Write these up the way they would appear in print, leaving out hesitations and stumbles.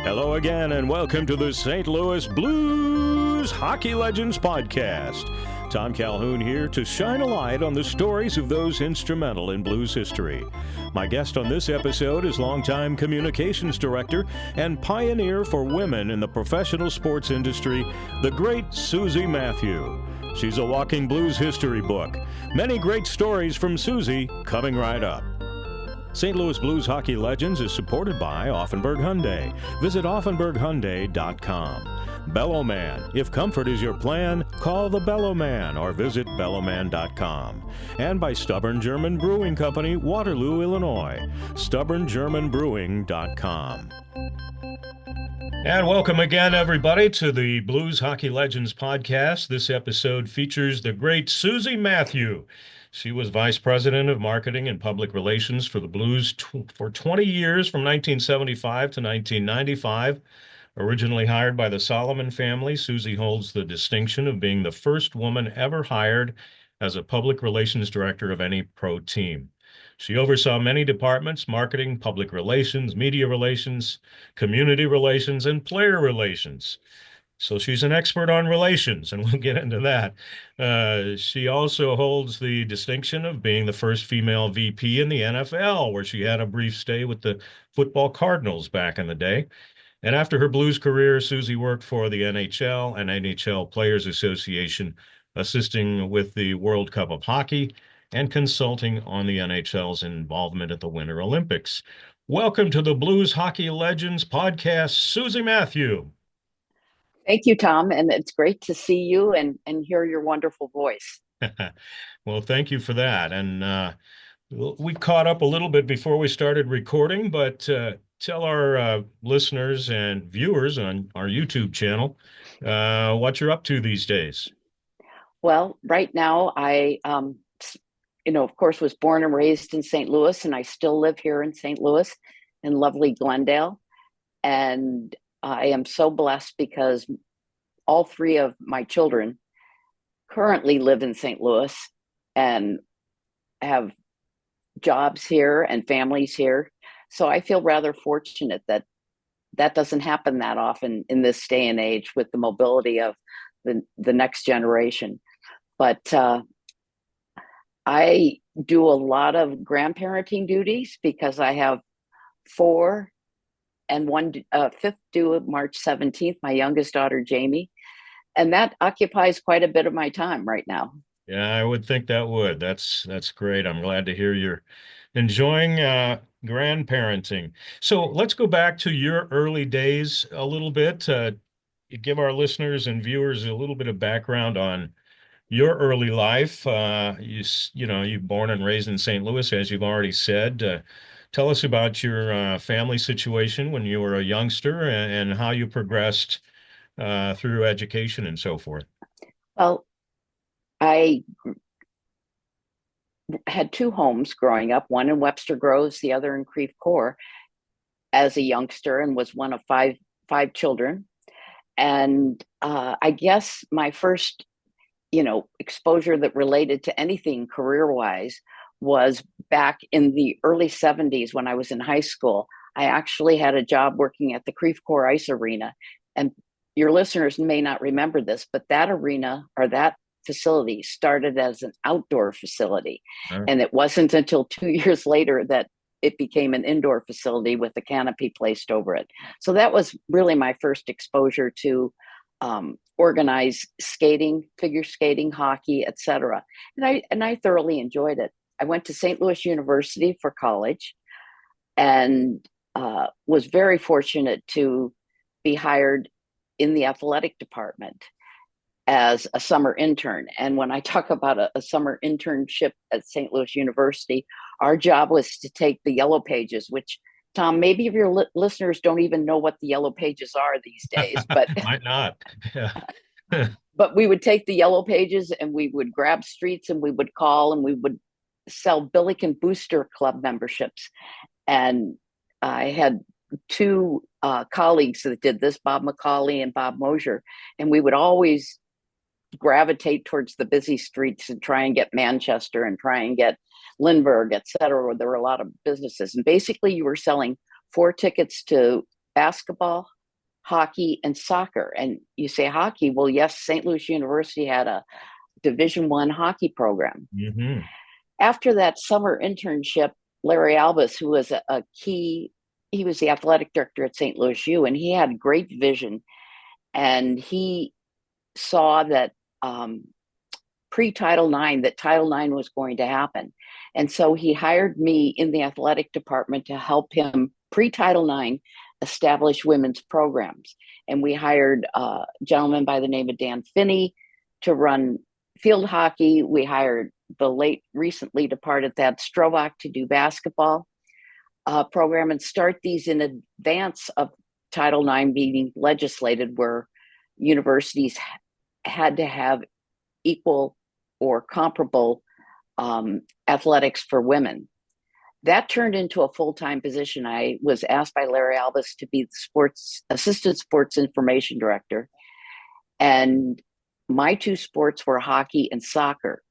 Hello again, and welcome to the St. Louis Blues Hockey Legends Podcast. Tom Calhoun here to shine a light on the stories of those instrumental in blues history. My guest on this episode is longtime communications director and pioneer for women in the professional sports industry, the great Susie Mathieu. She's a walking blues history book. Many great stories from Susie coming right up. St. Louis Blues Hockey Legends is supported by Offenburg Hyundai. Visit offenburghyundai.com. Bellowman. If comfort is your plan, call the Bellowman or visit bellowman.com. And by Stubborn German Brewing Company, Waterloo, Illinois. stubborngermanbrewing.com. And welcome again, everybody, to the Blues Hockey Legends podcast. This episode features the great Susie Mathieu. She was vice president of marketing and public relations for the Blues for 20 years, from 1975 to 1995. Originally hired by the Solomon family, Susie holds the distinction of being the first woman ever hired as a public relations director of any pro team. She oversaw many departments: marketing, public relations, media relations, community relations, and player relations. So she's an expert on relations, and we'll get into that. She also holds the distinction of being the first female VP in the NFL, where she had a brief stay with the football Cardinals back in the day. And after her Blues career, Susie worked for the NHL and NHL Players Association, assisting with the World Cup of Hockey and consulting on the NHL's involvement at the Winter Olympics. Welcome to the Blues Hockey Legends podcast, Susie Mathieu. Thank you, Tom, and it's great to see you and hear your wonderful voice. Well, thank you for that. And we caught up a little bit before we started recording, but tell our listeners and viewers on our YouTube channel what you're up to these days. Well, right now, I, of course, was born and raised in St. Louis, and I still live here in St. Louis in lovely Glendale. And I am so blessed because all three of my children currently live in St. Louis and have jobs here and families here. So I feel rather fortunate that that doesn't happen that often in this day and age with the mobility of the next generation. But I do a lot of grandparenting duties because I have 4 and one fifth due March 17th, my youngest daughter, Jamie. And that occupies quite a bit of my time right now. Yeah, I would think that would. That's great. I'm glad to hear you're enjoying grandparenting. So let's go back to your early days a little bit. Give our listeners and viewers a little bit of background on your early life. You're born and raised in St. Louis, as you've already said. Tell us about your family situation when you were a youngster and how you progressed through education and so forth. Well, I had 2 homes growing up, one in Webster Groves, the other in Creve Coeur, as a youngster, and was one of five children. And I guess my first, exposure that related to anything career-wise was back in the early 70s when I was in high school. I actually had a job working at the Creve Coeur Ice Arena. And your listeners may not remember this, but that arena or that facility started as an outdoor facility. Sure. And it wasn't until 2 years later that it became an indoor facility with a canopy placed over it. So that was really my first exposure to organized skating, figure skating, hockey, etc. And I thoroughly enjoyed it. I went to St. Louis University for college and was very fortunate to be hired in the athletic department as a summer intern. And when I talk about a summer internship at St. Louis University, our job was to take the yellow pages, which, Tom, maybe your listeners don't even know what the yellow pages are these days, but might not. Yeah. But we would take the yellow pages and we would grab streets and we would call and we would sell Billiken Booster Club memberships. And I had 2 colleagues that did this, Bob McCauley and Bob Mosier, and we would always gravitate towards the busy streets and try and get Manchester and try and get Lindbergh, et cetera, where there were a lot of businesses. And basically, you were selling 4 tickets to basketball, hockey, and soccer. And you say hockey, well, yes, St. Louis University had a Division I hockey program. Mm-hmm. After that summer internship, Larry Albus, who was he was the athletic director at St. Louis U, and he had great vision. And he saw that pre-Title IX, that Title IX was going to happen. And so he hired me in the athletic department to help him pre-Title IX establish women's programs. And we hired a gentleman by the name of Dan Finney to run field hockey. We hired the late recently departed Thad Strovac to do basketball program and start these in advance of Title IX being legislated, where universities had to have equal or comparable athletics for women. That turned into a full-time position. I was asked by Larry Albus to be the assistant sports information director. And my two sports were hockey and soccer.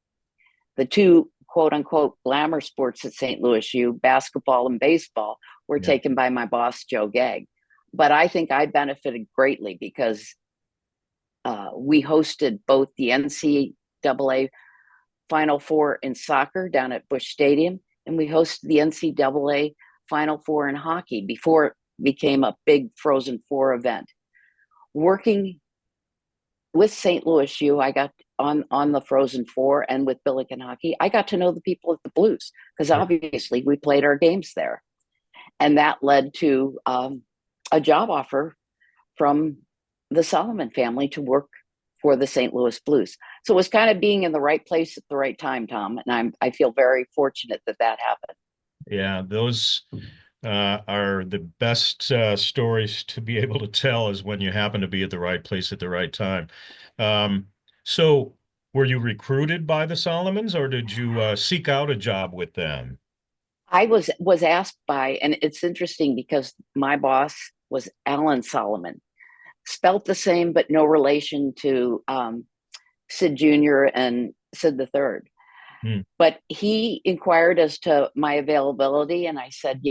The two quote unquote glamour sports at St. Louis U, basketball and baseball, were taken by my boss, Joe Gagg. But I think I benefited greatly because we hosted both the NCAA Final Four in soccer down at Busch Stadium, and we hosted the NCAA Final Four in hockey before it became a big Frozen Four event. Working with St. Louis U, I got on the Frozen Four, and with Billiken Hockey, I got to know the people at the Blues because obviously we played our games there. And that led to a job offer from the Solomon family to work for the St. Louis Blues. So it was kind of being in the right place at the right time, Tom. And I feel very fortunate that happened. Yeah, those are the best stories to be able to tell, is when you happen to be at the right place at the right time. So were you recruited by the Solomons, or did you seek out a job with them? I was asked by, and it's interesting because my boss was Alan Solomon, spelt the same, but no relation to Sid Jr. and Sid the Third. But he inquired as to my availability, and I said,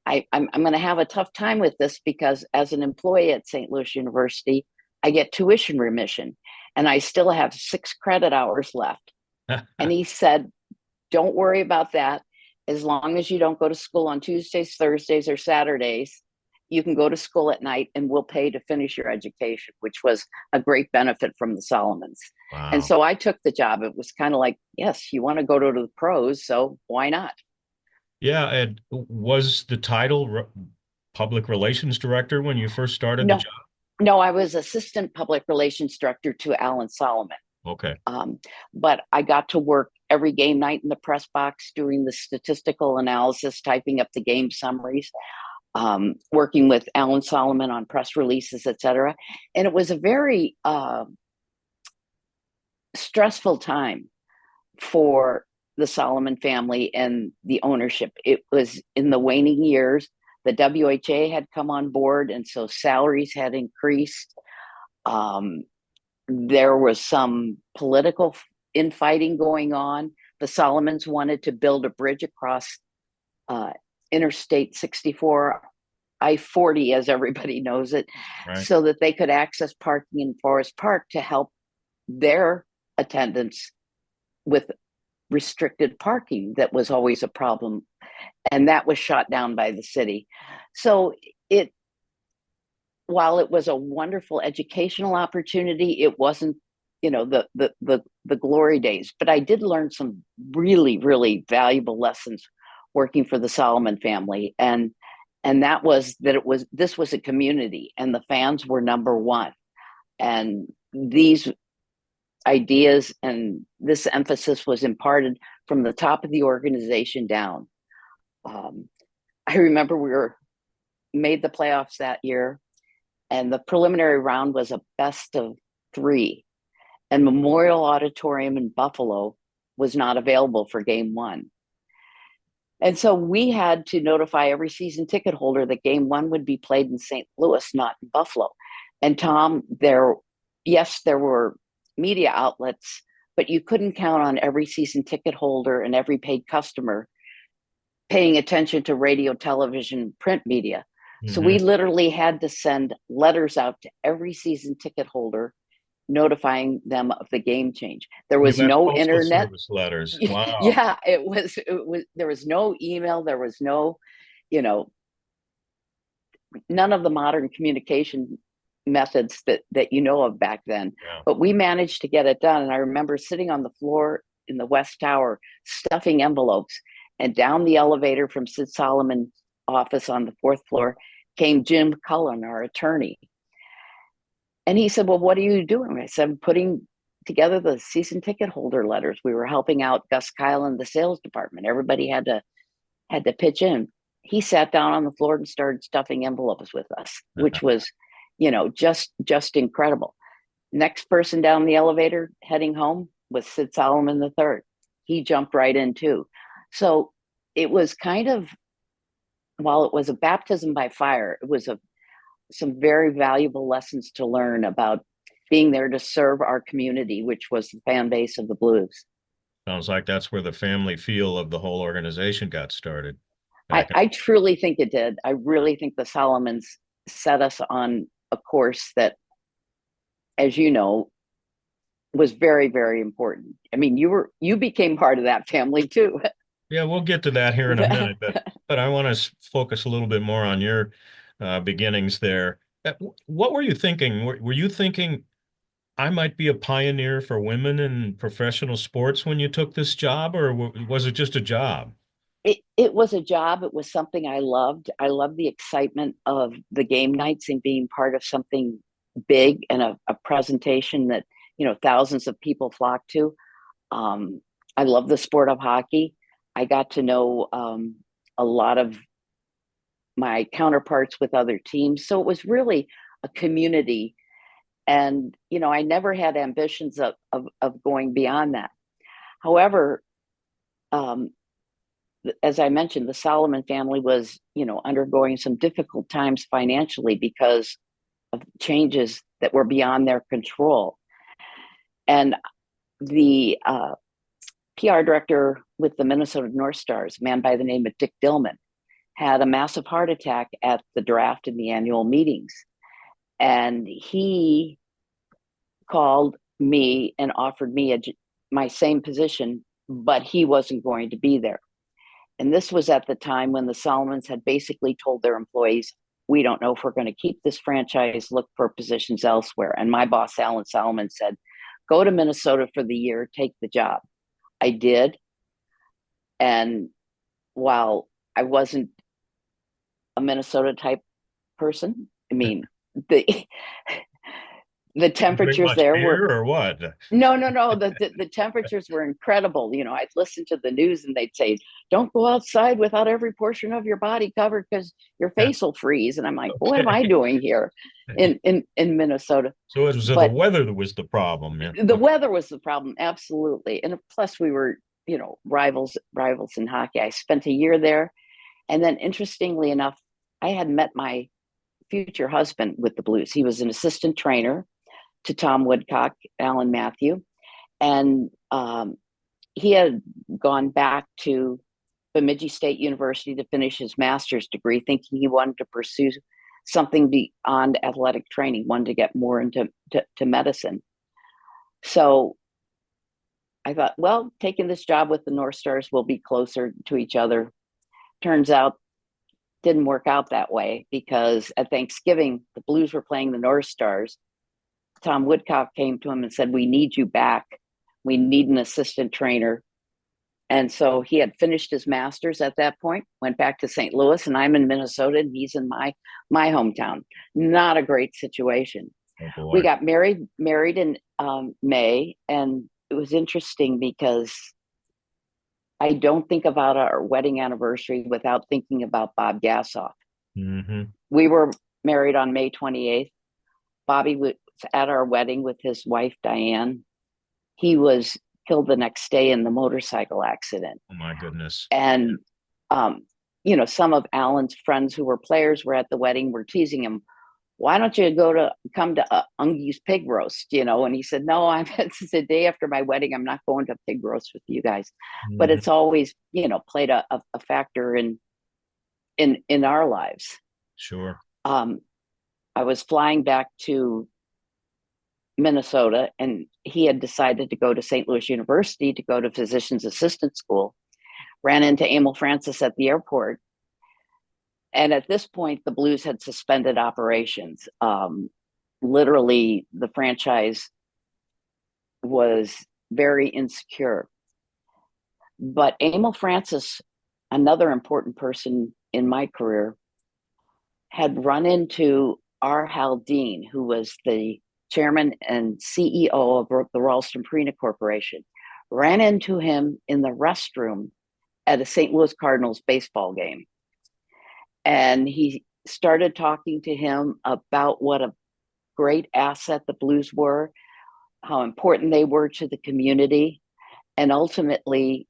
I'm going to have a tough time with this because as an employee at St. Louis University, I get tuition remission, and I still have 6 credit hours left. And he said, don't worry about that. As long as you don't go to school on Tuesdays, Thursdays, or Saturdays, you can go to school at night and we'll pay to finish your education, which was a great benefit from the Solomons. Wow. And so I took the job. It was kind of like, yes, you want to go to the pros, so why not? Yeah, and was the title public relations director when you first started the job? No, I was assistant public relations director to Alan Solomon. Okay. But I got to work every game night in the press box, doing the statistical analysis, typing up the game summaries, working with Alan Solomon on press releases, et cetera. And it was a very stressful time for the Solomon family and the ownership. It was in the waning years. The WHA had come on board, and so salaries had increased. There was some political infighting going on. The Solomons wanted to build a bridge across Interstate 64, I-40, as everybody knows it, right, so that they could access parking in Forest Park to help their attendants with restricted parking that was always a problem. And that was shot down by the city. So while it was a wonderful educational opportunity, it wasn't, the glory days. But I did learn some really, really valuable lessons working for the Solomon family. And that was that this was a community, and the fans were number one. And these ideas and this emphasis was imparted from the top of the organization down. I remember we made the playoffs that year, and the preliminary round was a best of 3, and Memorial Auditorium in Buffalo was not available for game 1. And so we had to notify every season ticket holder that game 1 would be played in St. Louis, not in Buffalo. And Tom, there were media outlets, but you couldn't count on every season ticket holder and every paid customer paying attention to radio, television, print media. So Mm-hmm. we literally had to send letters out to every season ticket holder notifying them of the game change. There You was got no postal internet. service letters. Wow. Yeah, it was there was no email, there was no, you know, none of the modern communication methods that you know of back then. Yeah. But we managed to get it done. And I remember sitting on the floor in the West Tower stuffing envelopes, and down the elevator from Sid Solomon's office on the fourth floor came Jim Cullen, our attorney. And he said, "Well, what are you doing?" I said, "I'm putting together the season ticket holder letters. We were helping out Gus Kyle in the sales department. Everybody had to pitch in." He sat down on the floor and started stuffing envelopes with us, which was, just incredible. Next person down the elevator heading home was Sid Solomon III. He jumped right in too. So it was kind of, while it was a baptism by fire, it was some very valuable lessons to learn about being there to serve our community, which was the fan base of the Blues. Sounds like that's where the family feel of the whole organization got started I, back in. I truly think it did. I really think the Solomons set us on a course that, as you know, was very, very important. I mean, you became part of that family too. Yeah, we'll get to that here in a minute, but I want to focus a little bit more on your beginnings there. What were you thinking? Were you thinking I might be a pioneer for women in professional sports when you took this job, or was it just a job? It was a job. It was something I loved. I loved the excitement of the game nights and being part of something big and a presentation that, thousands of people flock to. Um, I love the sport of hockey. I got to know a lot of my counterparts with other teams. So it was really a community. And, I never had ambitions of going beyond that. However, um, as I mentioned, the Solomon family was, undergoing some difficult times financially because of changes that were beyond their control. And the PR director with the Minnesota North Stars, a man by the name of Dick Dillman, had a massive heart attack at the draft and the annual meetings. And he called me and offered me my same position, but he wasn't going to be there. And this was at the time when the Solomons had basically told their employees, "We don't know if we're going to keep this franchise, look for positions elsewhere." And my boss, Alan Solomon, said, "Go to Minnesota for the year, take the job." I did. And while I wasn't a Minnesota type person, I mean, the the Did you drink temperatures much there were, beer or what? no. The temperatures were incredible. I'd listen to the news and they'd say, "Don't go outside without every portion of your body covered because your face will freeze." And I'm like, "What am I Okay. doing here in Minnesota?" So it was the But weather that was the problem. Yeah. the Okay. weather was the problem, absolutely. And plus, we were, rivals in hockey. I spent a year there, and then interestingly enough, I had met my future husband with the Blues. He was an assistant trainer to Tom Woodcock, Alan Mathieu, and he had gone back to Bemidji State University to finish his master's degree, thinking he wanted to pursue something beyond athletic training, wanted to get more into to medicine. So I thought, well, taking this job with the North Stars will be closer to each other. Turns out, didn't work out that way, because at Thanksgiving, the Blues were playing the North Stars. Tom Woodcock came to him and said, "We need you back. We need an assistant trainer." And so he had finished his master's at that point, went back to St. Louis, and I'm in Minnesota, and he's in my hometown. Not a great situation. Oh We boy. got married in May, and it was interesting because I don't think about our wedding anniversary without thinking about Bob Gassoff. Hmm. We were married on May 28th. Bobby was at our wedding with his wife, Diane. He was killed the next day in the motorcycle accident. Oh my goodness. And, some of Alan's friends who were players were at the wedding, were teasing him. why don't you come to Ungi's pig roast, And he said, no, it's the day after my wedding. I'm not going to pig roast with you guys. But Mhm. it's always, played a factor in our lives. Sure. Um, I was flying back to Minnesota, and he had decided to go to St. Louis University to go to physician's assistant school. Ran into Emile Francis at the airport. And at this point, the Blues had suspended operations. Literally, the franchise was very insecure. But Emile Francis, another important person in my career, had run into R. Hal Dean, who was the chairman and CEO of the Ralston Purina Corporation, ran into him in the restroom at a St. Louis Cardinals baseball game. And he started talking to him about what a great asset the Blues were, how important they were to the community. And ultimately,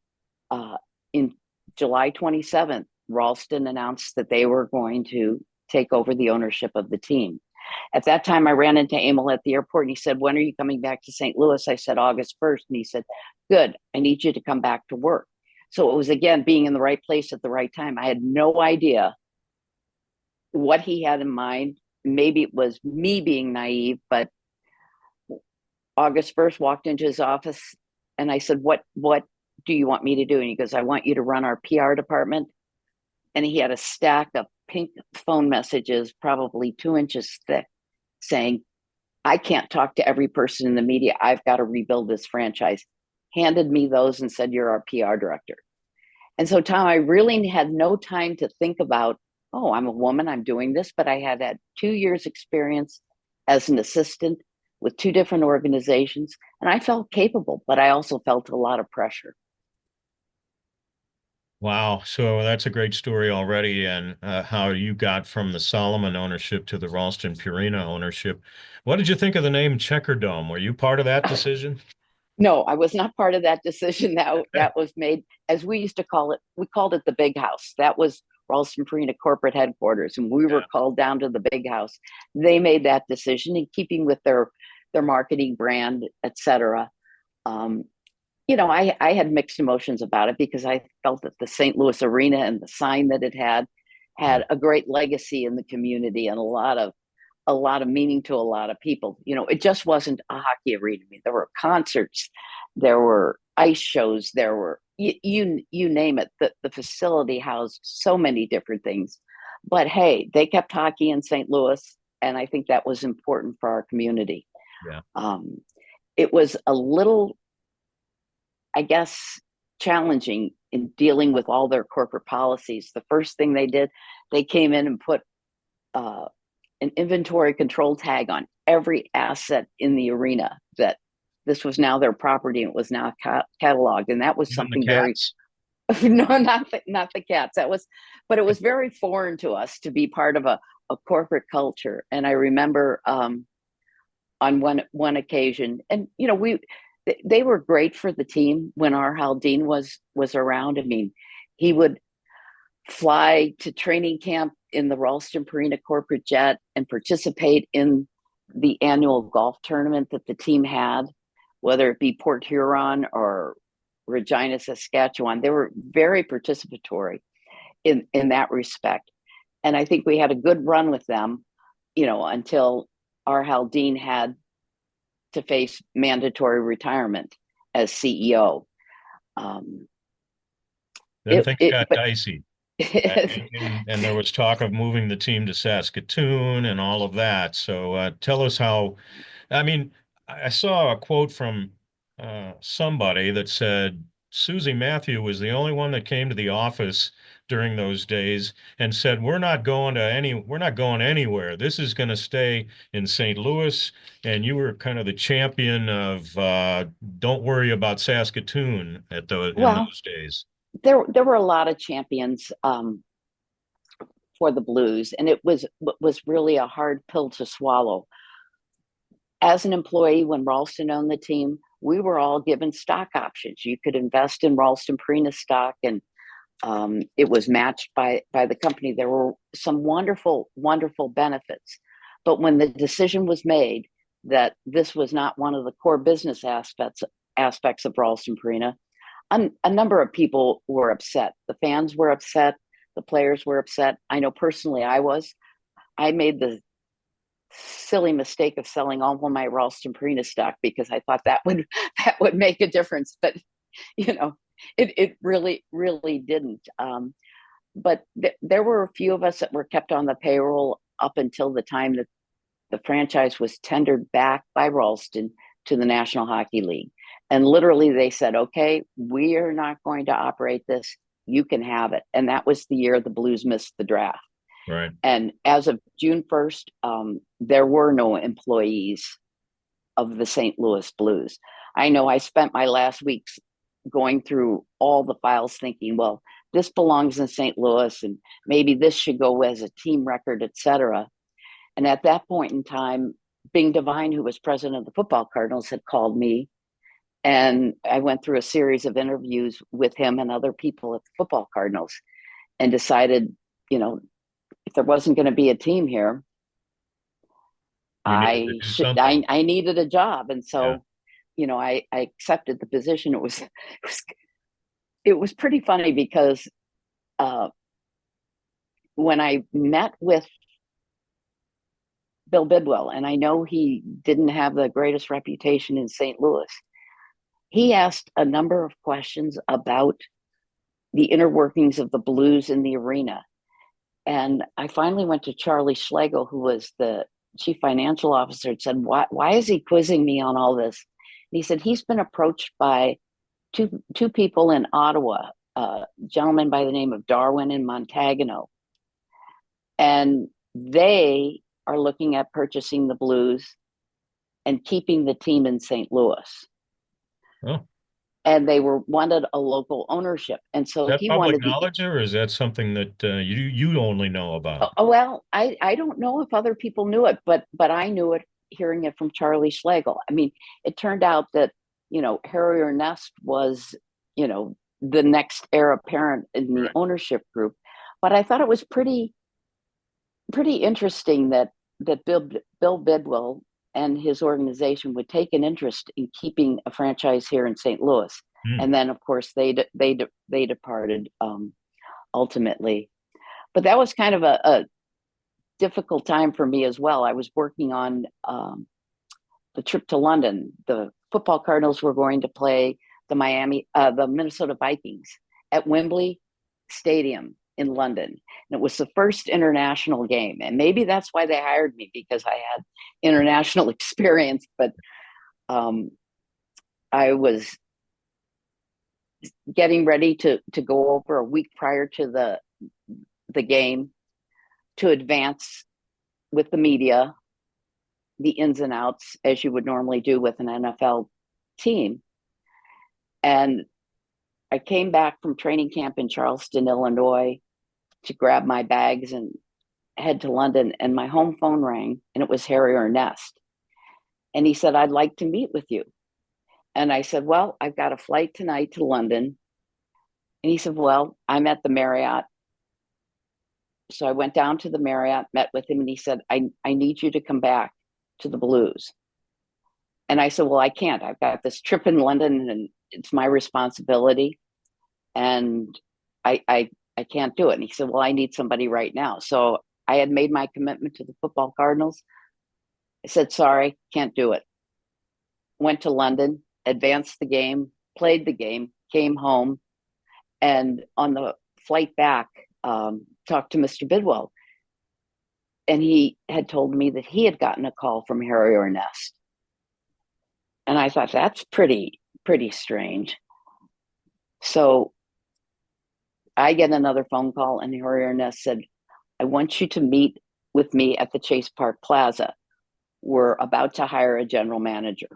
in July 27th, Ralston announced that they were going to take over the ownership of the team. At that time, I ran into Emile at the airport and he said, when are you coming back to St. Louis? I said, August 1st. And he said, good, I need you to come back to work. So it was, again, being in the right place at the right time. I had no idea what he had in mind. Maybe it was me being naive, but August 1st, walked into his office and I said, what do you want me to do? And he goes, I want you to run our PR department. And he had a stack of pink phone messages, probably 2 inches thick, saying, I can't talk to every person in the media. I've got to rebuild this franchise. Handed me those and said, you're our PR director. And so, Tom, I really had no time to think about, oh, I'm a woman, I'm doing this, but I had 2 years experience as an assistant with two different organizations. And I felt capable, but I also felt a lot of pressure. Wow. So that's a great story already, and how you got from the Solomon ownership to the Ralston Purina ownership. What did you think of the name Checker Dome? Were you part of that decision? No, I was not part of that decision. That was made, as we used to call it. We called it the Big House. That was Ralston Purina corporate headquarters, and we were Yeah. called down to the Big House. They made that decision in keeping with their marketing brand, etc. Um, I had mixed emotions about it because I felt that the St. Louis Arena and the sign that it had a great legacy in the community and a lot of meaning to a lot of people. It just wasn't a hockey arena. I mean, there were concerts, there were ice shows, there were you name it. The facility housed so many different things. But hey, they kept hockey in St. Louis, and I think that was important for our community. Yeah. Um, it was a little, I guess, challenging in dealing with all their corporate policies. The first thing they did, they came in and put uh, an inventory control tag on every asset in the arena, that this was now their property and it was now cataloged. And that was Even the something very, cats? no, not the cats. But it was very foreign to us to be part of a corporate culture. And I remember on one occasion, and they were great for the team when our Haldane was around. I mean, he would fly to training camp in the Ralston Purina corporate jet and participate in the annual golf tournament that the team had, whether it be Port Huron or Regina, Saskatchewan. They were very participatory in that respect. And I think we had a good run with them, until our Haldane had to face mandatory retirement as CEO. Um, Then things got but dicey. And there was talk of moving the team to Saskatoon and all of that. So tell us how. I mean, I saw a quote from somebody that said Susie Mathieu was the only one that came to the office during those days and said, we're not going anywhere. This is going to stay in St. Louis." And you were kind of the champion of don't worry about Saskatoon in well, those days. there were a lot of champions for the Blues, and it was really a hard pill to swallow. As an employee, when Ralston owned the team, we were all given stock options. You could invest in Ralston Purina stock, and it was matched by the company. There were some wonderful, wonderful benefits. But when the decision was made that this was not one of the core business aspects of Ralston Purina, a number of people were upset. The fans were upset. The players were upset. I know personally I made the silly mistake of selling all of my Ralston Purina stock because I thought that would make a difference. But, it really didn't. But there were a few of us that were kept on the payroll up until the time that the franchise was tendered back by Ralston to the National Hockey League. And literally they said, okay, we are not going to operate this. You can have it. And that was the year the Blues missed the draft. Right. And as of June 1st, there were no employees of the St. Louis Blues. I know I spent my last weeks going through all the files thinking, well, this belongs in St. Louis and maybe this should go as a team record, et cetera. And at that point in time, Bing Devine, who was president of the Football Cardinals, had called me. And I went through a series of interviews with him and other people at the Football Cardinals and decided, if there wasn't going to be a team here, I needed a job. And so, I accepted the position. It was pretty funny because when I met with Bill Bidwell, and I know he didn't have the greatest reputation in St. Louis, he asked a number of questions about the inner workings of the Blues in the arena. And I finally went to Charlie Schlegel, who was the chief financial officer, and said, why is he quizzing me on all this? And he said, he's been approached by two people in Ottawa, a gentleman by the name of Darwin and Montagano. And they are looking at purchasing the Blues and keeping the team in St. Louis. Oh. And they wanted a local ownership. And so he wanted knowledge, or is that something that you only know about? Well, I don't know if other people knew it, but I knew it hearing it from Charlie Schlegel. I mean, it turned out that, Harry Ernest was, the next heir apparent in the ownership group. But I thought it was pretty interesting that Bill Bidwell and his organization would take an interest in keeping a franchise here in St. Louis. And then, of course, they departed ultimately. But that was kind of a difficult time for me as well. I was working on the trip to London. The Football Cardinals were going to play the Minnesota Vikings at Wembley Stadium in London. And it was the first international game. And maybe that's why they hired me, because I had international experience. But I was getting ready to go over a week prior to the game to advance with the media the ins and outs, as you would normally do with an NFL team. And I came back from training camp in Charleston, Illinois, to grab my bags and head to London. And my home phone rang, and it was Harry Ernest. And he said, I'd like to meet with you. And I said, well, I've got a flight tonight to London. And he said, well, I'm at the Marriott. So I went down to the Marriott, met with him, and he said, I need you to come back to the Blues. And I said, well, I can't. I've got this trip in London, and it's my responsibility. And I can't do it. And he said, well, I need somebody right now. So I had made my commitment to the Football Cardinals. I said, sorry, can't do it. Went to London, advanced the game, played the game, came home. And on the flight back, talked to Mr. Bidwell. And he had told me that he had gotten a call from Harry Ernest. And I thought, that's pretty strange. So I get another phone call, and Harry Ernest said, I want you to meet with me at the Chase Park Plaza. We're about to hire a general manager.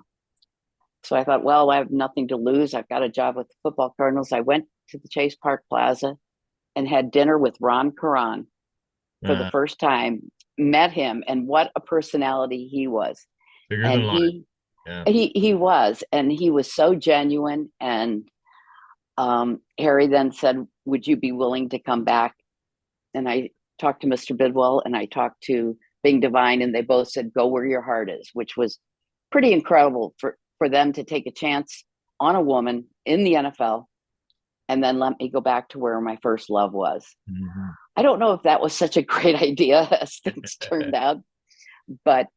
So I thought, well, I have nothing to lose. I've got a job with the Football Cardinals. I went to the Chase Park Plaza and had dinner with Ron Caron for the first time, met him, and what a personality he was. Bigger than life. He was, and he was so genuine. And Harry then said, would you be willing to come back? And I talked to Mr. Bidwell, and I talked to being divine, and they both said, "Go where your heart is," which was pretty incredible for them to take a chance on a woman in the NFL and then let me go back to where my first love was. Mhm. I don't know if that was such a great idea as things turned out, but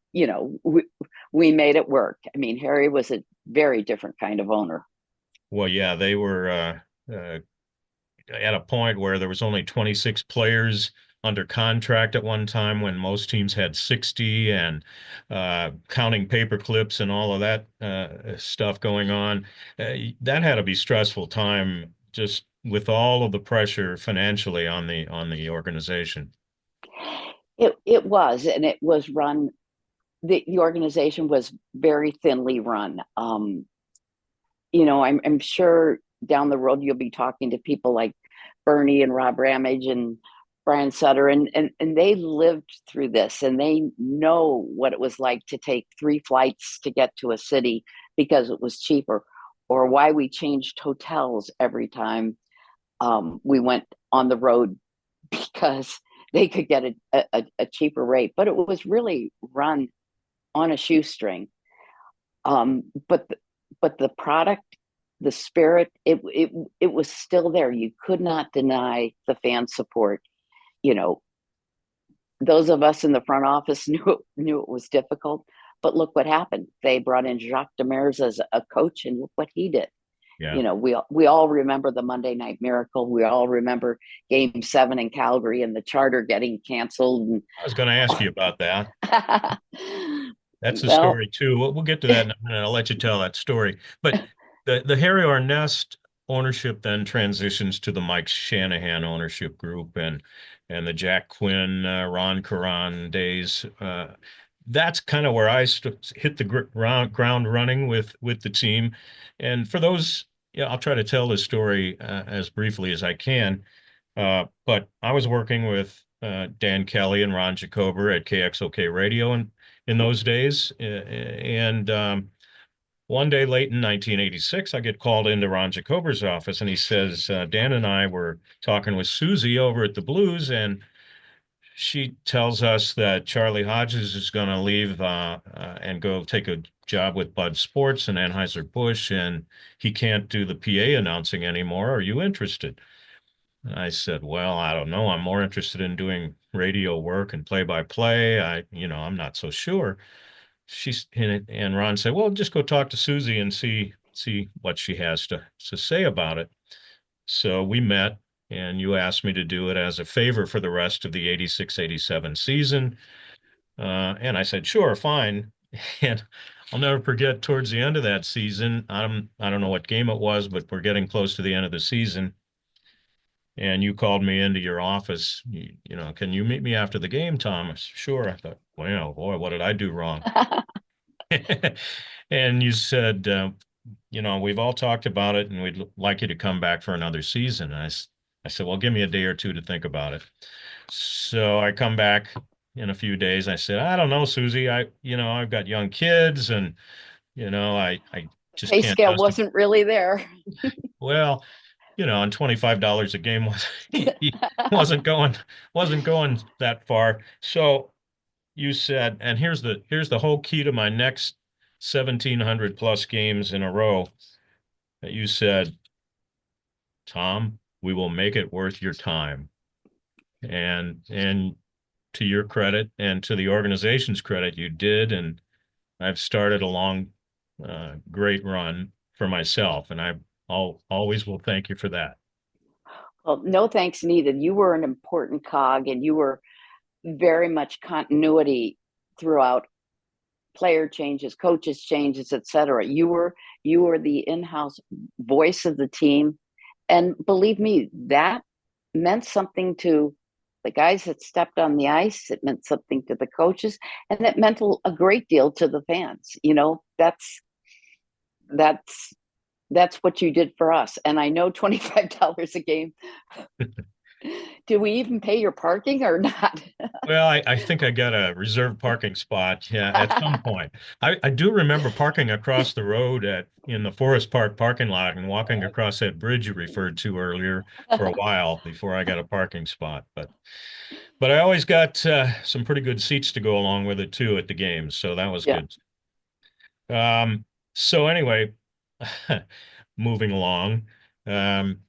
we made it work. I mean, Harry was a very different kind of owner. Well, yeah, they were at a point where there was only 26 players under contract at one time when most teams had 60, and counting paper clips and all of that stuff going on. That had to be stressful time just with all of the pressure financially on the organization. It was, and it was run. The organization was very thinly run. I'm sure down the road you'll be talking to people like Bernie and Rob Ramage and Brian Sutter, and they lived through this, and they know what it was like to take 3 flights to get to a city because it was cheaper, or why we changed hotels every time we went on the road because they could get a cheaper rate. But it was really run on a shoestring. But the product, the spirit, it was still there. You could not deny the fan support. You know, those of us in the front office knew it was difficult. But look what happened. They brought in Jacques Demers as a coach, and look what he did. Yeah. We all remember the Monday Night Miracle. We all remember Game 7 in Calgary and the charter getting canceled. I was going to ask you about that. That's the Well, story too. We'll get to that in a minute. I'll let you tell that story. But the Harry Arnest ownership then transitions to the Mike Shanahan ownership group, and the Jack Quinn, Ron Caron days. That's kind of where I hit the ground running with the team. And for those, yeah, I'll try to tell this story as briefly as I can. But I was working with Dan Kelly and Ron Jacober at KXOK Radio in those days. And one day late in 1986, I get called into Ron Jacober's office, and he says, Dan and I were talking with Susie over at the Blues, and she tells us that Charlie Hodges is going to leave and go take a job with Bud Sports and Anheuser-Busch, and he can't do the PA announcing anymore. Are you interested? And I said, well, I don't know. I'm more interested in doing radio work and play-by-play. I'm not so sure. And Ron said, well, just go talk to Susie and see what she has to say about it. So we met, and you asked me to do it as a favor for the rest of the 86-87 season. And I said, sure, fine. And I'll never forget, towards the end of that season, I don't know what game it was, but we're getting close to the end of the season. And you called me into your office. Can you meet me after the game, Tom? I said, sure. I thought, well, boy, what did I do wrong? And you said, we've all talked about it, and we'd like you to come back for another season. I said, well, give me a day or two to think about it. So I come back in a few days. I said, I don't know, Susie. I've got young kids, and I just pay can't scale justify. wasn't really there. Well, and $25 a game wasn't going that far. So you said, and here's the whole key to my next 1,700 plus games in a row, that you said, Tom, we will make it worth your time. And to your credit and to the organization's credit, you did. And I've started a long, great run for myself, and always will thank you for that. Well, no thanks needed. You were an important cog, and you were very much continuity throughout player changes, coaches changes, etc. You were the in-house voice of the team, and believe me, that meant something to the guys that stepped on the ice. It meant something to the coaches, and it meant a great deal to the fans. That's that's what you did for us. And I know $25 a game Do we even pay your parking or not? Well, I think I got a reserved parking spot, yeah, at some point. I do remember parking across the road in the Forest Park parking lot and walking across that bridge you referred to earlier for a while before I got a parking spot. But I always got some pretty good seats to go along with it too at the games, so that was Yeah. good. So anyway, moving along. Um,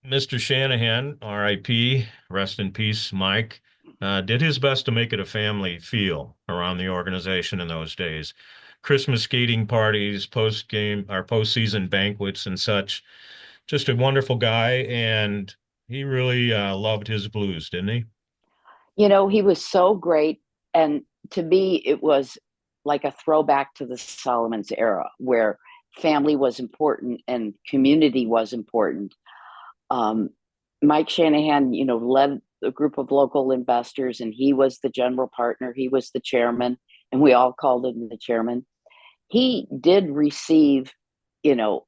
Mr. Shanahan, RIP, rest in peace, Mike, did his best to make it a family feel around the organization in those days. Christmas skating parties, post game or postseason banquets and such. Just a wonderful guy, and he really loved his blues, didn't he? He was so great. And to me, it was like a throwback to the Solomon's era where family was important and community was important. Um, Mike Shanahan, led a group of local investors, and he was the general partner. He was the chairman, and we all called him the chairman. He did receive, you know,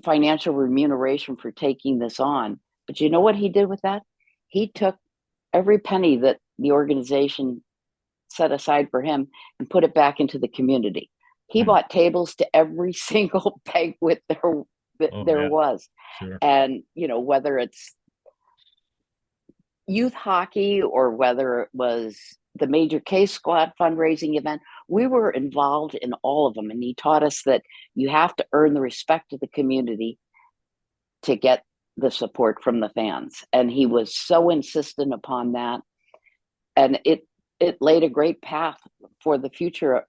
financial remuneration for taking this on. But you know what he did with that? He took every penny that the organization set aside for him and put it back into the community. He Hmm. bought tables to every single banquet Oh there yeah, was. sure. And, whether it's youth hockey or whether it was the Major K Squad fundraising event, we were involved in all of them. And he taught us that you have to earn the respect of the community to get the support from the fans. And he was so insistent upon that. And it laid a great path for the future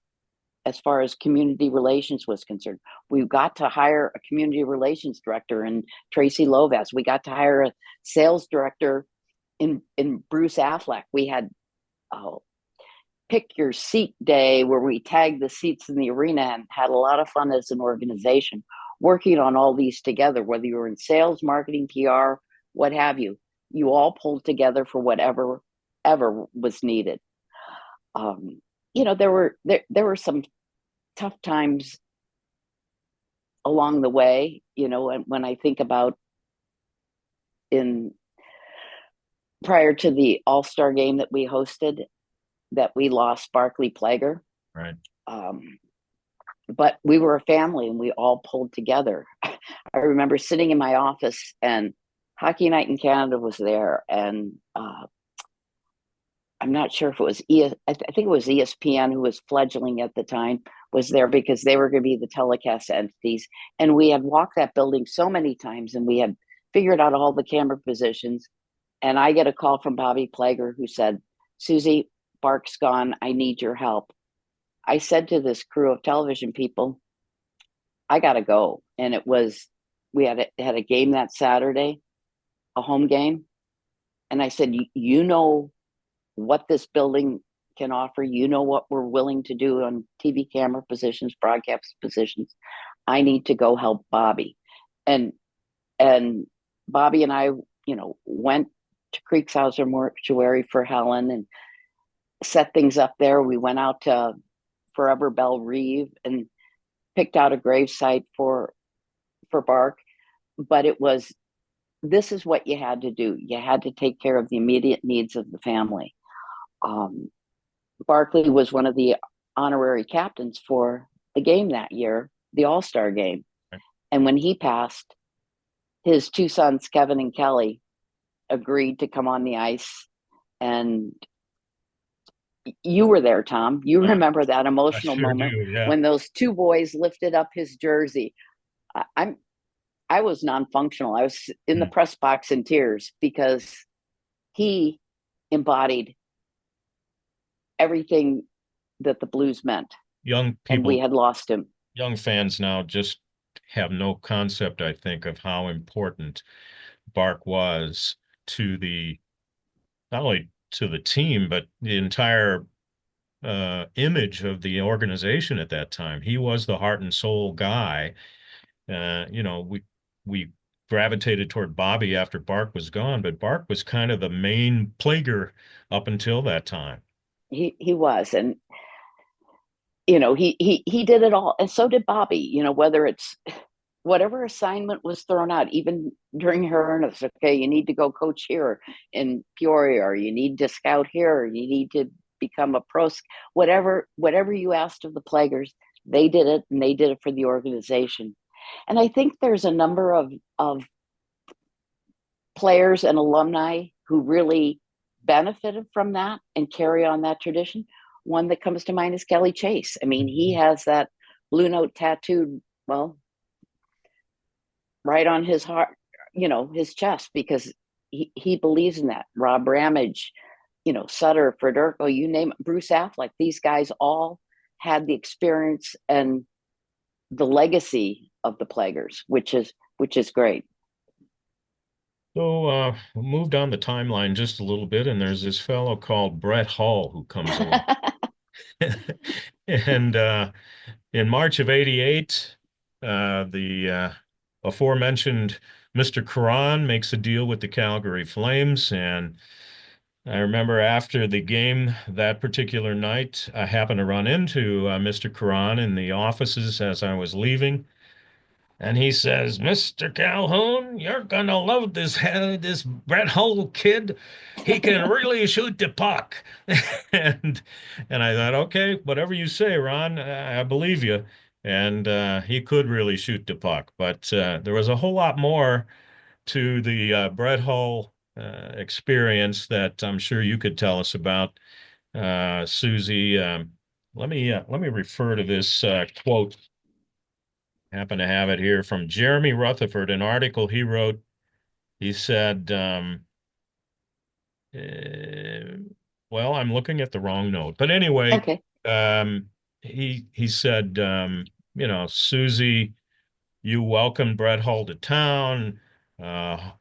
as far as community relations was concerned. We got to hire a community relations director in Tracy Lovas. We got to hire a sales director in Bruce Affleck. We had pick your seat day where we tagged the seats in the arena and had a lot of fun as an organization working on all these together, whether you were in sales, marketing, PR, what have you. You all pulled together for whatever ever was needed. There were some tough times along the way. When I think about in prior to the All-Star game that we hosted, that we lost Barclay Plager. Right. But we were a family and we all pulled together. I remember sitting in my office and Hockey Night in Canada was there, and I'm not sure if it was I think it was ESPN, who was fledgling at the time, was there because they were going to be the telecast entities. And we had walked that building so many times and we had figured out all the camera positions. And I get a call from Bobby Plager who said, "Susie, Bark's gone. I need your help." I said to this crew of television people, "I got to go." And we had a game that Saturday, a home game. And I said, "You know what this building can offer. You know what we're willing to do on TV camera positions, broadcast positions. I need to go help Bobby." And Bobby and I, went to Creekshauser Mortuary for Helen and set things up there. We went out to Forever Belle Reve and picked out a gravesite for Bark. But this is what you had to do. You had to take care of the immediate needs of the family. Barkley was one of the honorary captains for the game that year, the All-Star game. Right. And when he passed, his two sons, Kevin and Kelly, agreed to come on the ice. And you were there, Tom. You remember that I emotional sure do. moment Yeah. when those two boys lifted up his jersey. I was non-functional. I was in the Hmm. press box in tears because he embodied everything that the Blues meant, Young and we people, had lost him. young fans now just have no concept, I think, of how important Bark was to the not only to the team, but the entire image of the organization at that time. He was the heart and soul guy. We gravitated toward Bobby after Bark was gone, but Bark was kind of the main plaguer up until that time. He was, and he did it all, and so did Bobby. Whether it's whatever assignment was thrown out, even during her illness, okay, you need to go coach here in Peoria, or you need to scout here, or you need to become a pro, whatever you asked of the Plagers, they did it, and they did it for the organization. And I think there's a number of players and alumni who really benefited from that and carry on that tradition. One that comes to mind is Kelly Chase. I mean, he has that blue note tattooed, well, right on his heart, his chest, because he believes in that. Rob Ramage, Sutter, Federko, you name it, Bruce Affleck, these guys all had the experience and the legacy of the Plagers, which is great. So we moved on the timeline just a little bit, and there's this fellow called Brett Hull who comes along. And in March of '88, the aforementioned Mr. Caron makes a deal with the Calgary Flames. And I remember after the game that particular night, I happened to run into Mr. Caron in the offices as I was leaving. And he says, "Mr. Calhoun, you're gonna love this Brett Hull kid. He can really shoot the puck." And and I thought, okay, whatever you say, Ron, I believe you. And he could really shoot the puck, but there was a whole lot more to the Brett Hull experience that I'm sure you could tell us about, Susie. Let me refer to this quote. Happen to have it here from Jeremy Rutherford, an article he wrote. He said, uh, well, I'm looking at the wrong note, but anyway, Okay. he said, Susie, you welcomed Brett Hull to town.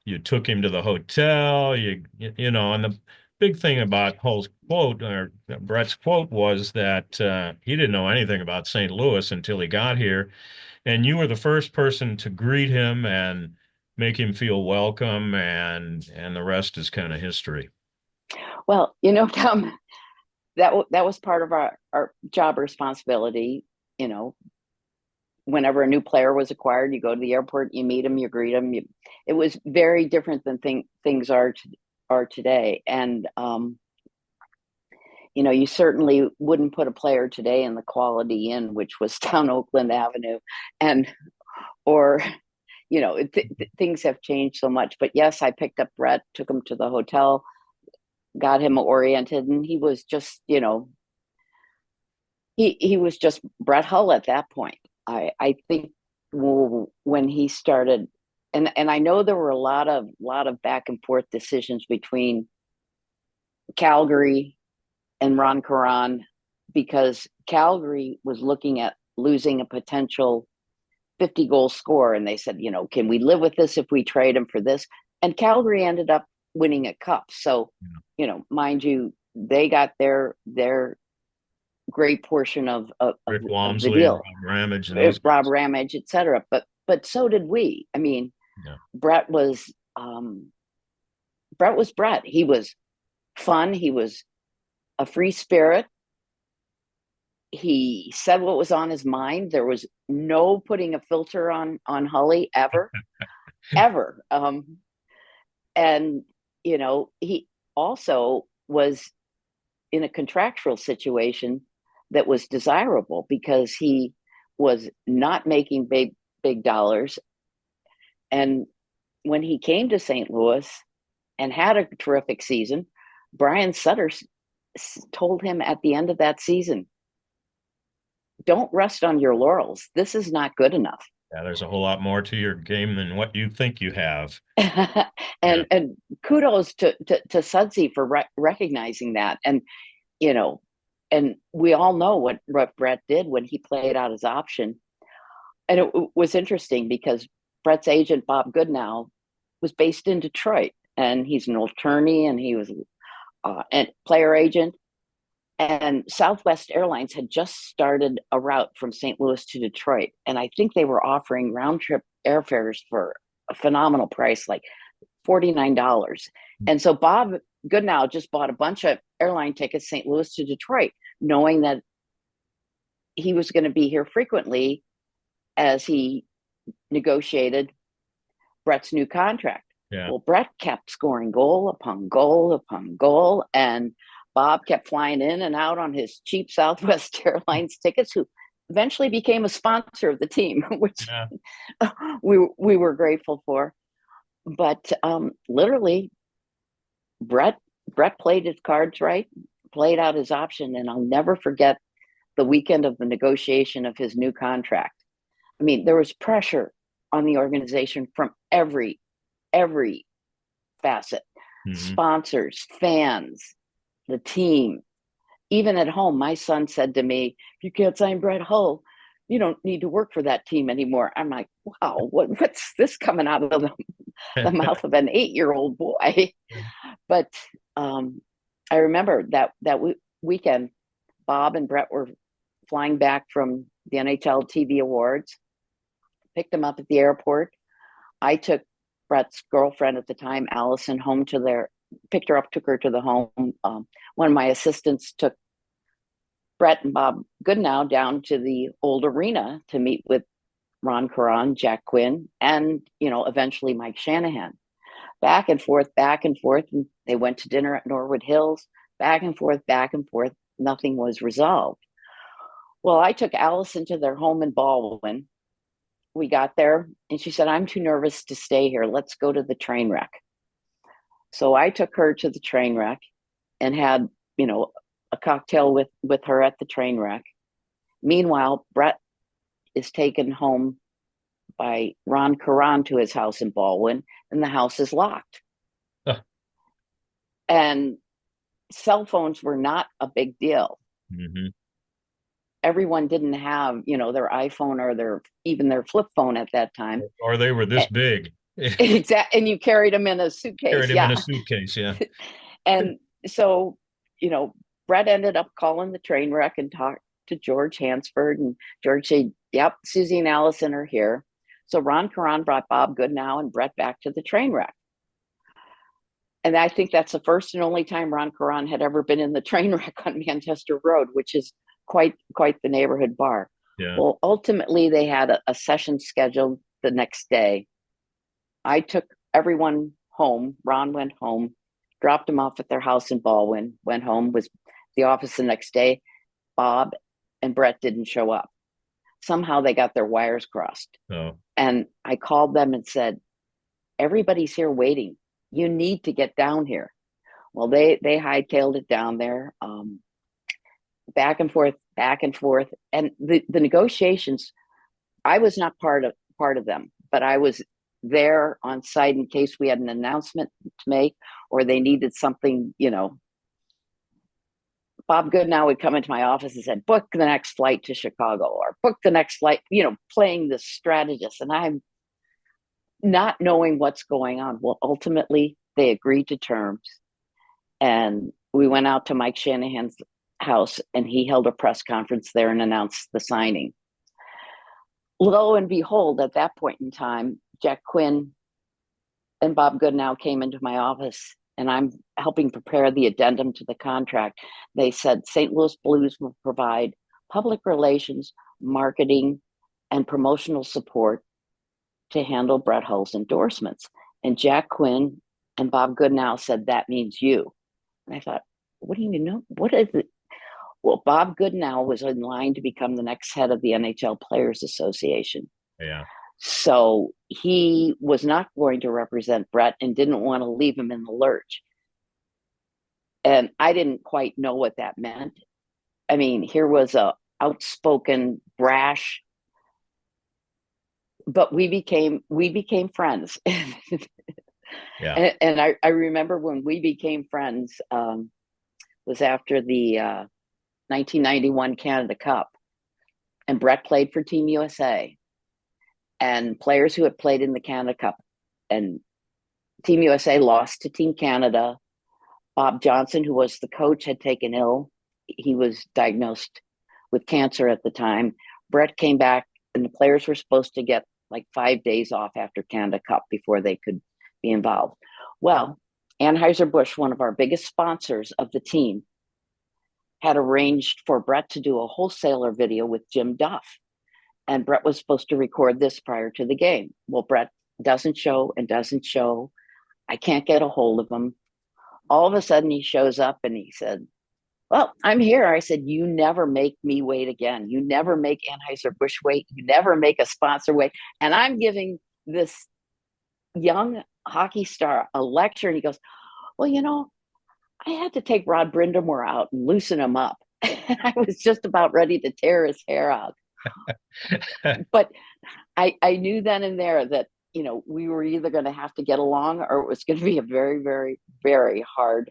You took him to the hotel. And the big thing about Hull's quote, or Brett's quote, was that he didn't know anything about St. Louis until he got here. And you were the first person to greet him and make him feel welcome, and the rest is kind of history. Well, Tom, that was part of our job responsibility. Whenever a new player was acquired, you go to the airport, you meet him, you greet him. It was very different than things are today. And you certainly wouldn't put a player today in the Quality Inn, which was down Oakland Avenue, or things have changed so much. But yes, I picked up Brett, took him to the hotel, got him oriented, and he was just, he was just Brett Hull at that point. I think when he started, and I know there were a lot of back and forth decisions between Calgary and Ron Caron, because Calgary was looking at losing a potential 50-goal scorer, and they said, can we live with this if we trade him for this? And Calgary ended up winning a cup. So, mind you, they got their great portion of Rick the Walmsley, deal. Rob Ramage, etc. But so did we. I mean, yeah. Brett was Brett. He was fun. He was a free spirit. He said what was on his mind. There was no putting a filter on Hully ever, ever. And he also was in a contractual situation that was desirable, because he was not making big dollars. And when he came to St. Louis and had a terrific season, Brian Sutter told him at the end of that season, don't rest on your laurels. This is not good enough. Yeah, there's a whole lot more to your game than what you think you have. and kudos to Sudsy for recognizing that. And and we all know what Brett did when he played out his option. And it was interesting because Brett's agent, Bob Goodnow, was based in Detroit, and he's an attorney, and he was a player agent. And Southwest Airlines had just started a route from St. Louis to Detroit. And I think they were offering round trip airfares for a phenomenal price, like $49. And so Bob Goodnow just bought a bunch of airline tickets, St. Louis to Detroit, knowing that he was going to be here frequently as he negotiated Brett's new contract. Yeah. Well, Brett kept scoring goal upon goal upon goal, and Bob kept flying in and out on his cheap Southwest Airlines tickets, who eventually became a sponsor of the team, which Yeah. we were grateful for. But literally, Brett played his cards right, played out his option, and I'll never forget the weekend of the negotiation of his new contract. I mean, there was pressure on the organization from every facet, Hmm. sponsors, fans, the team. Even at home, my son said to me, if you can't sign Brett Hull, you don't need to work for that team anymore. I'm like, wow, what's this coming out of the mouth of an 8-year-old boy? But I remember that weekend, Bob and Brett were flying back from the NHL TV Awards, picked them up at the airport. I took Brett's girlfriend at the time, Allison, home to picked her up, took her to the home. One of my assistants took Brett and Bob Goodnow down to the old arena to meet with Ron Caron, Jack Quinn, and, eventually Mike Shanahan. Back and forth, back and forth. And they went to dinner at Norwood Hills, back and forth, back and forth. Nothing was resolved. Well, I took Allison to their home in Baldwin. We got there and she said, I'm too nervous to stay here. Let's go to the train wreck. So I took her to the train wreck and had, a cocktail with her at the train wreck. Meanwhile, Brett is taken home by Ron Caron to his house in Baldwin, and the house is locked. Huh. And cell phones were not a big deal. Mm-hmm. Everyone didn't have, their iPhone or even their flip phone at that time. Or they were this big. Exactly. And you carried them in a suitcase. Carried him in a suitcase, yeah. And so, Brett ended up calling the train wreck and talked to George Hansford, and George said, yep, Susie and Allison are here. So Ron Caron brought Bob Goodnow and Brett back to the train wreck. And I think that's the first and only time Ron Caron had ever been in the train wreck on Manchester Road, which is quite the neighborhood bar. Yeah. Well, ultimately, they had a session scheduled the next day. I took everyone home. Ron went home, dropped them off at their house in Baldwin, went home, was the office the next day. Bob and Brett didn't show up. Somehow they got their wires crossed. Oh. And I called them and said, everybody's here waiting. You need to get down here. Well, they hightailed it down there, back and forth. And the negotiations, I was not part of them, but I was there on site in case we had an announcement to make or they needed something, Bob Goodnow would come into my office and said, book the next flight to Chicago or book the next flight, playing this strategist. And I'm not knowing what's going on. Well, ultimately, they agreed to terms. And we went out to Mike Shanahan's house and he held a press conference there and announced the signing. Lo and behold, at that point in time, Jack Quinn and Bob Goodnow came into my office and I'm helping prepare the addendum to the contract. They said St. Louis Blues will provide public relations, marketing, and promotional support to handle Brett Hull's endorsements. And Jack Quinn and Bob Goodnow said, that means you. And I thought, what do you know? What is it? Well, Bob Goodnow was in line to become the next head of the NHL Players Association. Yeah. So he was not going to represent Brett and didn't want to leave him in the lurch. And I didn't quite know what that meant. I mean, here was a outspoken, brash, but we became friends. Yeah. And I remember when we became friends was after the 1991 Canada Cup, and Brett played for Team USA. And players who had played in the Canada Cup and Team USA lost to Team Canada. Bob Johnson, who was the coach, had taken ill. He was diagnosed with cancer at the time. Brett came back and the players were supposed to get like 5 days off after Canada Cup before they could be involved. Well, Anheuser-Busch, one of our biggest sponsors of the team, had arranged for Brett to do a wholesaler video with Jim Duff. and Brett was supposed to record this prior to the game. Well, Brett doesn't show and doesn't show. I can't get a hold of him. All of a sudden, he shows up and he said, "Well, I'm here." I said, "You never make me wait again. You never make Anheuser-Busch wait. You never make a sponsor wait." And I'm giving this young hockey star a lecture. And he goes, "Well, I had to take Rod Brindamore out and loosen him up." And I was just about ready to tear his hair out. But I knew then and there that, we were either going to have to get along or it was going to be a very, very, very hard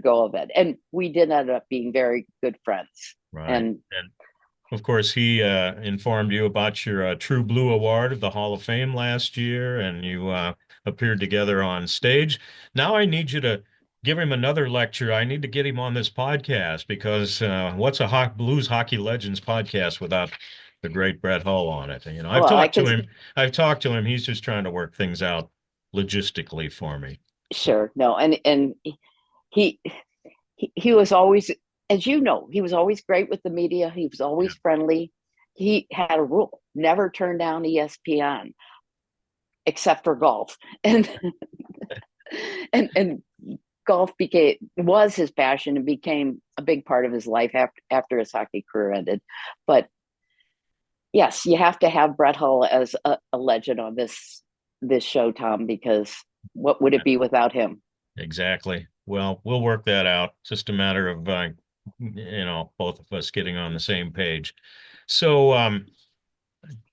go of it. And we did end up being very good friends. Right. And of course, he informed you about your True Blue Award of the Hall of Fame last year, and you appeared together on stage. Now I need you to give him another lecture. I need to get him on this podcast because what's a Blues Hockey Legends podcast without the great Brett Hull on it? I've well, talked to him. I've talked to him. He's just trying to work things out logistically for me. Sure. No. And he was always, as you know, he was always great with the media. He was always friendly. He had a rule: never turn down ESPN except for golf. And and golf was his passion and became a big part of his life after his hockey career ended. But yes, you have to have Brett Hull as a legend on this show, Tom, because what would it be without him? Exactly. Well, we'll work that out. Just a matter of both of us getting on the same page. So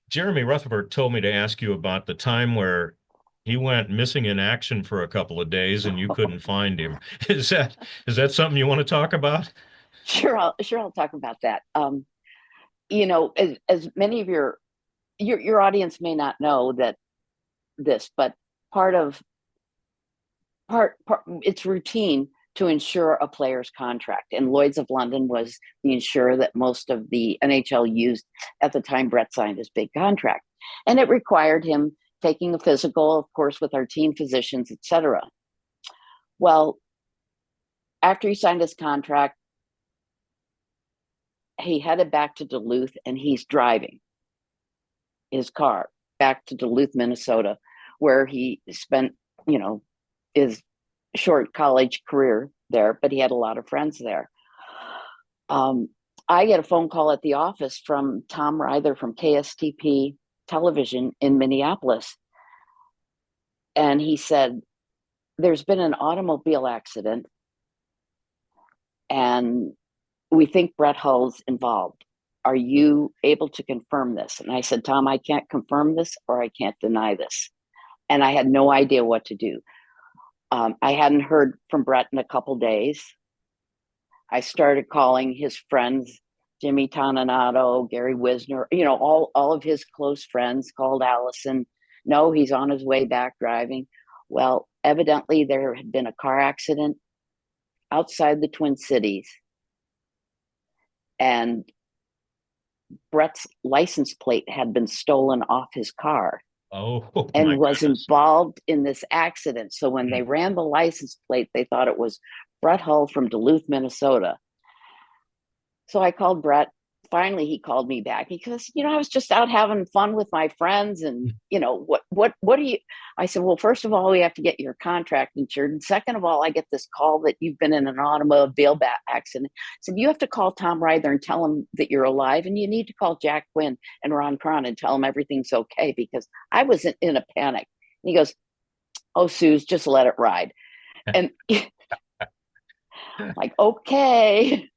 Jeremy Rutherford told me to ask you about the time where he went missing in action for a couple of days and you couldn't find him. Is that something you want to talk about? Sure, I'll talk about that. As many of your audience may not know but part it's routine to insure a player's contract. And Lloyd's of London was the insurer that most of the NHL used at the time Brett signed his big contract. And it required him taking a physical, of course, with our team physicians, etc. Well, after he signed his contract, he headed back to Duluth and he's driving his car back to Duluth, Minnesota, where he spent, his short college career there, but he had a lot of friends there. I get a phone call at the office from Tom Ryther from KSTP television in Minneapolis. And he said, "There's been an automobile accident and we think Brett Hull's involved. Are you able to confirm this?" And I said, "Tom, I can't confirm this or I can't deny this." And I had no idea what to do. I hadn't heard from Brett in a couple days. I started calling his friends, Jimmy Toninato, Gary Wisner, all of his close friends, called Allison. No, he's on his way back driving. Well, evidently there had been a car accident outside the Twin Cities. And Brett's license plate had been stolen off his car. Oh, and was involved in this accident. So when they ran the license plate, they thought it was Brett Hull from Duluth, Minnesota. So I called Brett. Finally, he called me back. He goes, "I was just out having fun with my friends. And, what do you?" I said, "Well, first of all, we have to get your contract insured. And second of all, I get this call that you've been in an automobile accident." I said, "You have to call Tom Ryther and tell him that you're alive. And you need to call Jack Quinn and Ron Caron and tell them everything's okay," because I was in a panic. And he goes, "Oh, Suze, just let it ride." And like, okay.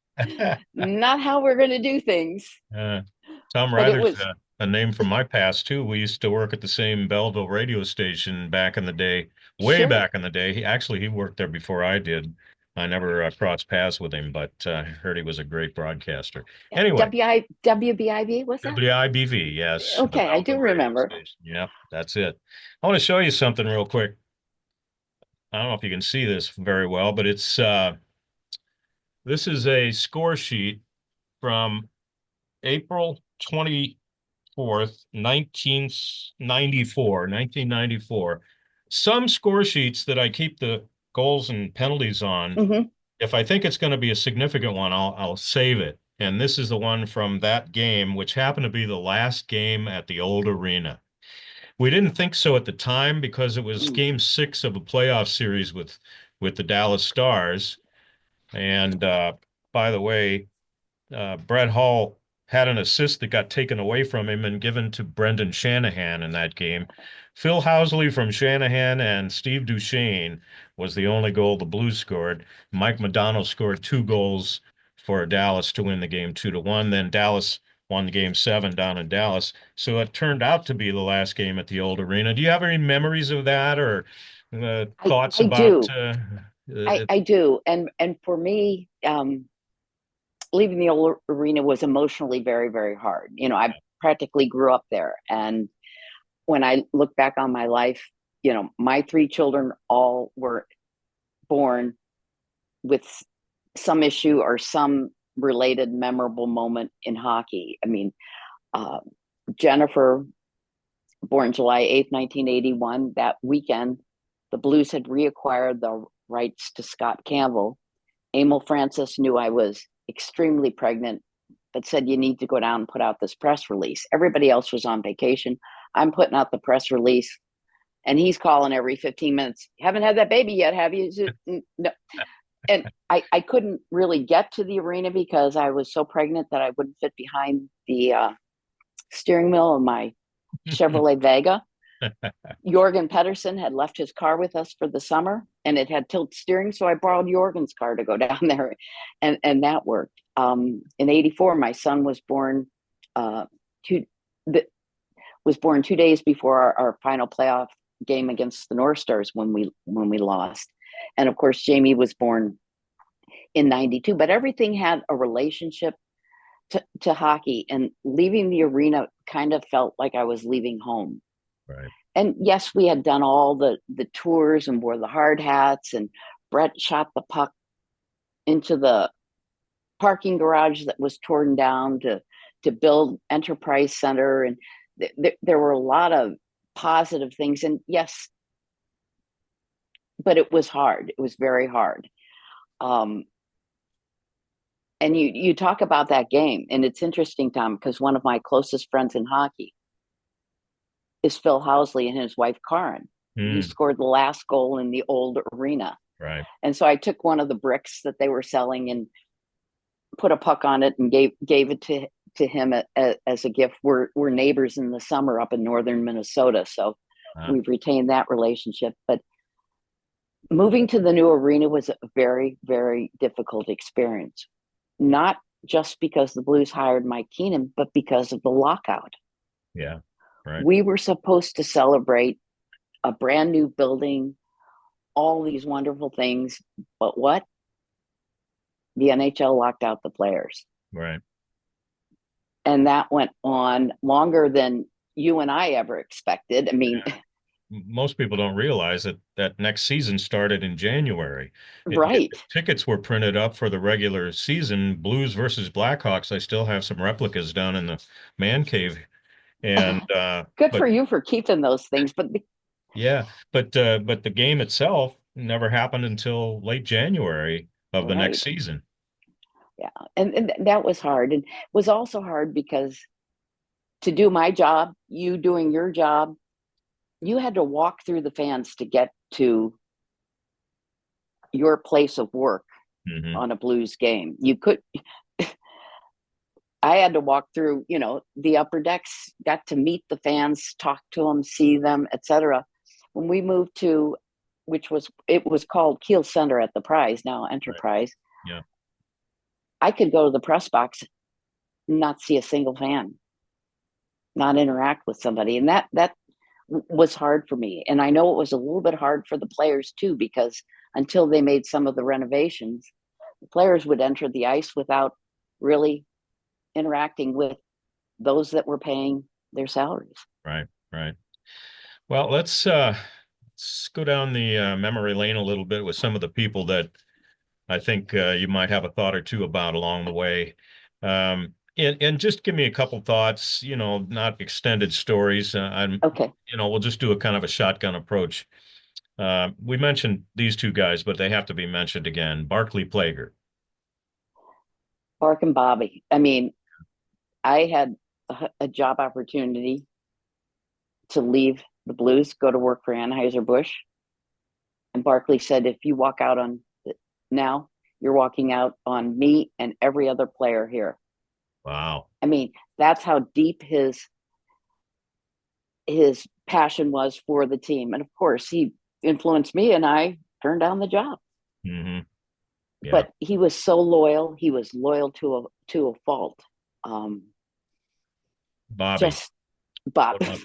Not how we're going to do things. Tom Ryther's a name from my past too. We used to work at the same Belleville radio station back in the day, way back in the day. He worked there before I did. I never crossed paths with him, but I heard he was a great broadcaster. Anyway, WBIV, was that? WIBV, yes. Okay, I do remember. Yeah, that's it. I want to show you something real quick. I don't know if you can see this very well, but it's this is a score sheet from April 24th, 1994. Some score sheets that I keep the goals and penalties on, if I think it's going to be a significant one, I'll save it. And this is the one from that game, which happened to be the last game at the old arena. We didn't think so at the time because it was Mm. game 6 of a playoff series with the Dallas Stars. And by the way, Brett Hall had an assist that got taken away from him and given to Brendan Shanahan in that game. Phil Housley from Shanahan and Steve Duchesne was the only goal the Blues scored. Mike Modano scored 2 goals for Dallas to win the game 2-1. Then Dallas won game 7 down in Dallas. So it turned out to be the last game at the old arena. Do you have any memories of that or thoughts I about do. uh, I do. And for me, leaving the old arena was emotionally very, very hard. I practically grew up there. And when I look back on my life, my 3 children all were born with some issue or some related memorable moment in hockey. I mean, uh, Jennifer, born July 8th, 1981, that weekend, the Blues had reacquired the rights to Scott Campbell. Emile Francis knew I was extremely pregnant, but said, you need to go down and put out this press release. Everybody else was on vacation. I'm putting out the press release, and he's calling every 15 minutes. Haven't had that baby yet, have you? No. And I couldn't really get to the arena because I was so pregnant that I wouldn't fit behind the steering wheel of my Chevrolet Vega. Jorgen Pedersen had left his car with us for the summer, and it had tilt steering, so I borrowed Jorgen's car to go down there, and that worked. In '84, my son was born. Two was born 2 days before our final playoff game against the North Stars when we lost, and of course Jamie was born in '92. But everything had a relationship to hockey, and leaving the arena kind of felt like I was leaving home. right? And yes, we had done all the tours and wore the hard hats, and Brett shot the puck into the parking garage that was torn down to build Enterprise Center, and there were a lot of positive things. And yes, but it was hard. It was very hard. Um, and you talk about that game, and it's interesting, Tom, because one of my closest friends in hockey is Phil Housley and his wife Caron, who Mm, scored the last goal in the old arena. right. And so I took one of the bricks that they were selling and put a puck on it and gave it to him as a gift. We're neighbors in the summer up in northern Minnesota, so Uh, we've retained that relationship. But moving to the new arena was a very, very difficult experience. Not just because the Blues hired Mike Keenan, but because of the lockout. yeah, right. We were supposed to celebrate a brand new building, all these wonderful things, but what? The NHL locked out the players. Right. And that went on longer than you and I ever expected. I mean, Yeah. Most people don't realize that that next season started in January. right. Tickets were printed up for the regular season, Blues versus Blackhawks. I still have some replicas down in the man cave. And Good but for you for keeping those things. But yeah, but the game itself never happened until late January of the next right. season. Yeah. And that was hard. And it was also hard because to do my job, you doing your job, you had to walk through the fans to get to your place of work Hmm. on a Blues game. You could, I had to walk through, the upper decks, got to meet the fans, talk to them, see them, etc. When we moved to, it was called Kiel Center at the Prize, now Right. Enterprise, Yeah. I could go to the press box, not see a single fan, not interact with somebody. And that was hard for me. And I know it was a little bit hard for the players too, because until they made some of the renovations, the players would enter the ice without really interacting with those that were paying their salaries. Right. Right. Well, let's go down the memory lane a little bit with some of the people that I think you might have a thought or two about along the way. And just give me a couple thoughts, not extended stories. Okay. We'll just do a kind of a shotgun approach. We mentioned these two guys, but they have to be mentioned again. Barclay Plager. Bark and Bobby. I mean, I had a job opportunity to leave the Blues, go to work for Anheuser-Busch. And Barkley said, if you walk out on now, you're walking out on me and every other player here. Wow. I mean, that's how deep his passion was for the team. And of course, he influenced me and I turned down the job. Hmm. Yeah. But he was so loyal. He was loyal to a fault. Um, Bobby. just Bob. What about,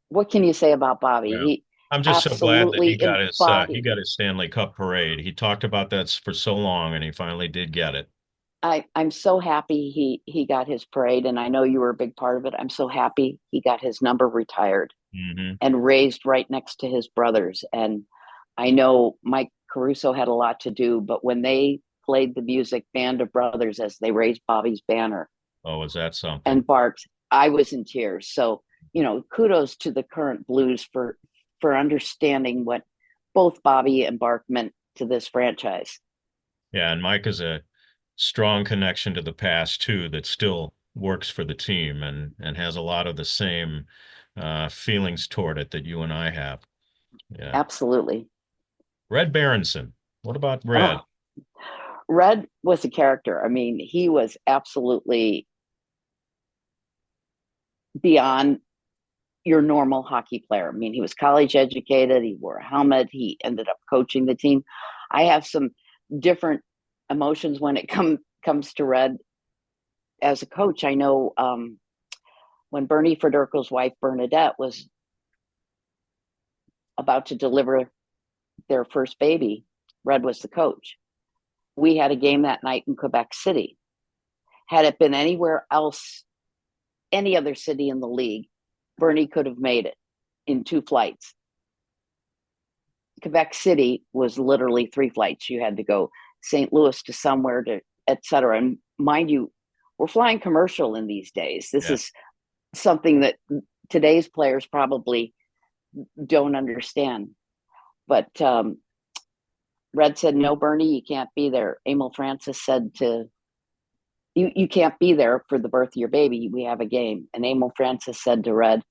What can you say about Bobby? yeah. He I'm just so glad that absolutely he embodied. got his Stanley Cup parade. He talked about that for so long and he finally did get it. I'm so happy he got his parade, and I know you were a big part of it. I'm so happy he got his number retired Hmm. and raised right next to his brothers. And I know Mike Caruso had a lot to do, but when they played the music Band of Brothers as they raised Bobby's banner Oh, is that something? and barked, I was in tears. So, kudos to the current Blues for understanding what both Bobby and Bark meant to this franchise. Yeah, and Mike is a strong connection to the past too that still works for the team and has a lot of the same feelings toward it that you and I have. Yeah. Absolutely. Red Berenson. What about Red? Oh, Red was a character. I mean, he was absolutely beyond your normal hockey player. I mean, he was college educated, he wore a helmet, he ended up coaching the team. I have some different emotions when it comes to Red as a coach. I know when Bernie Federko's wife Bernadette was about to deliver their first baby, Red was the coach. We had a game that night in Quebec City. Had it been anywhere else, any other city in the league, Bernie could have made it in 2 flights. Quebec City was literally 3 flights. You had to go St. Louis to somewhere to et cetera. And mind you, we're flying commercial in these days. This Yeah. is something that today's players probably don't understand. But Red said, no, Bernie, you can't be there. Emile Francis said to you can't be there for the birth of your baby. We have a game. And Emile Francis said to Red,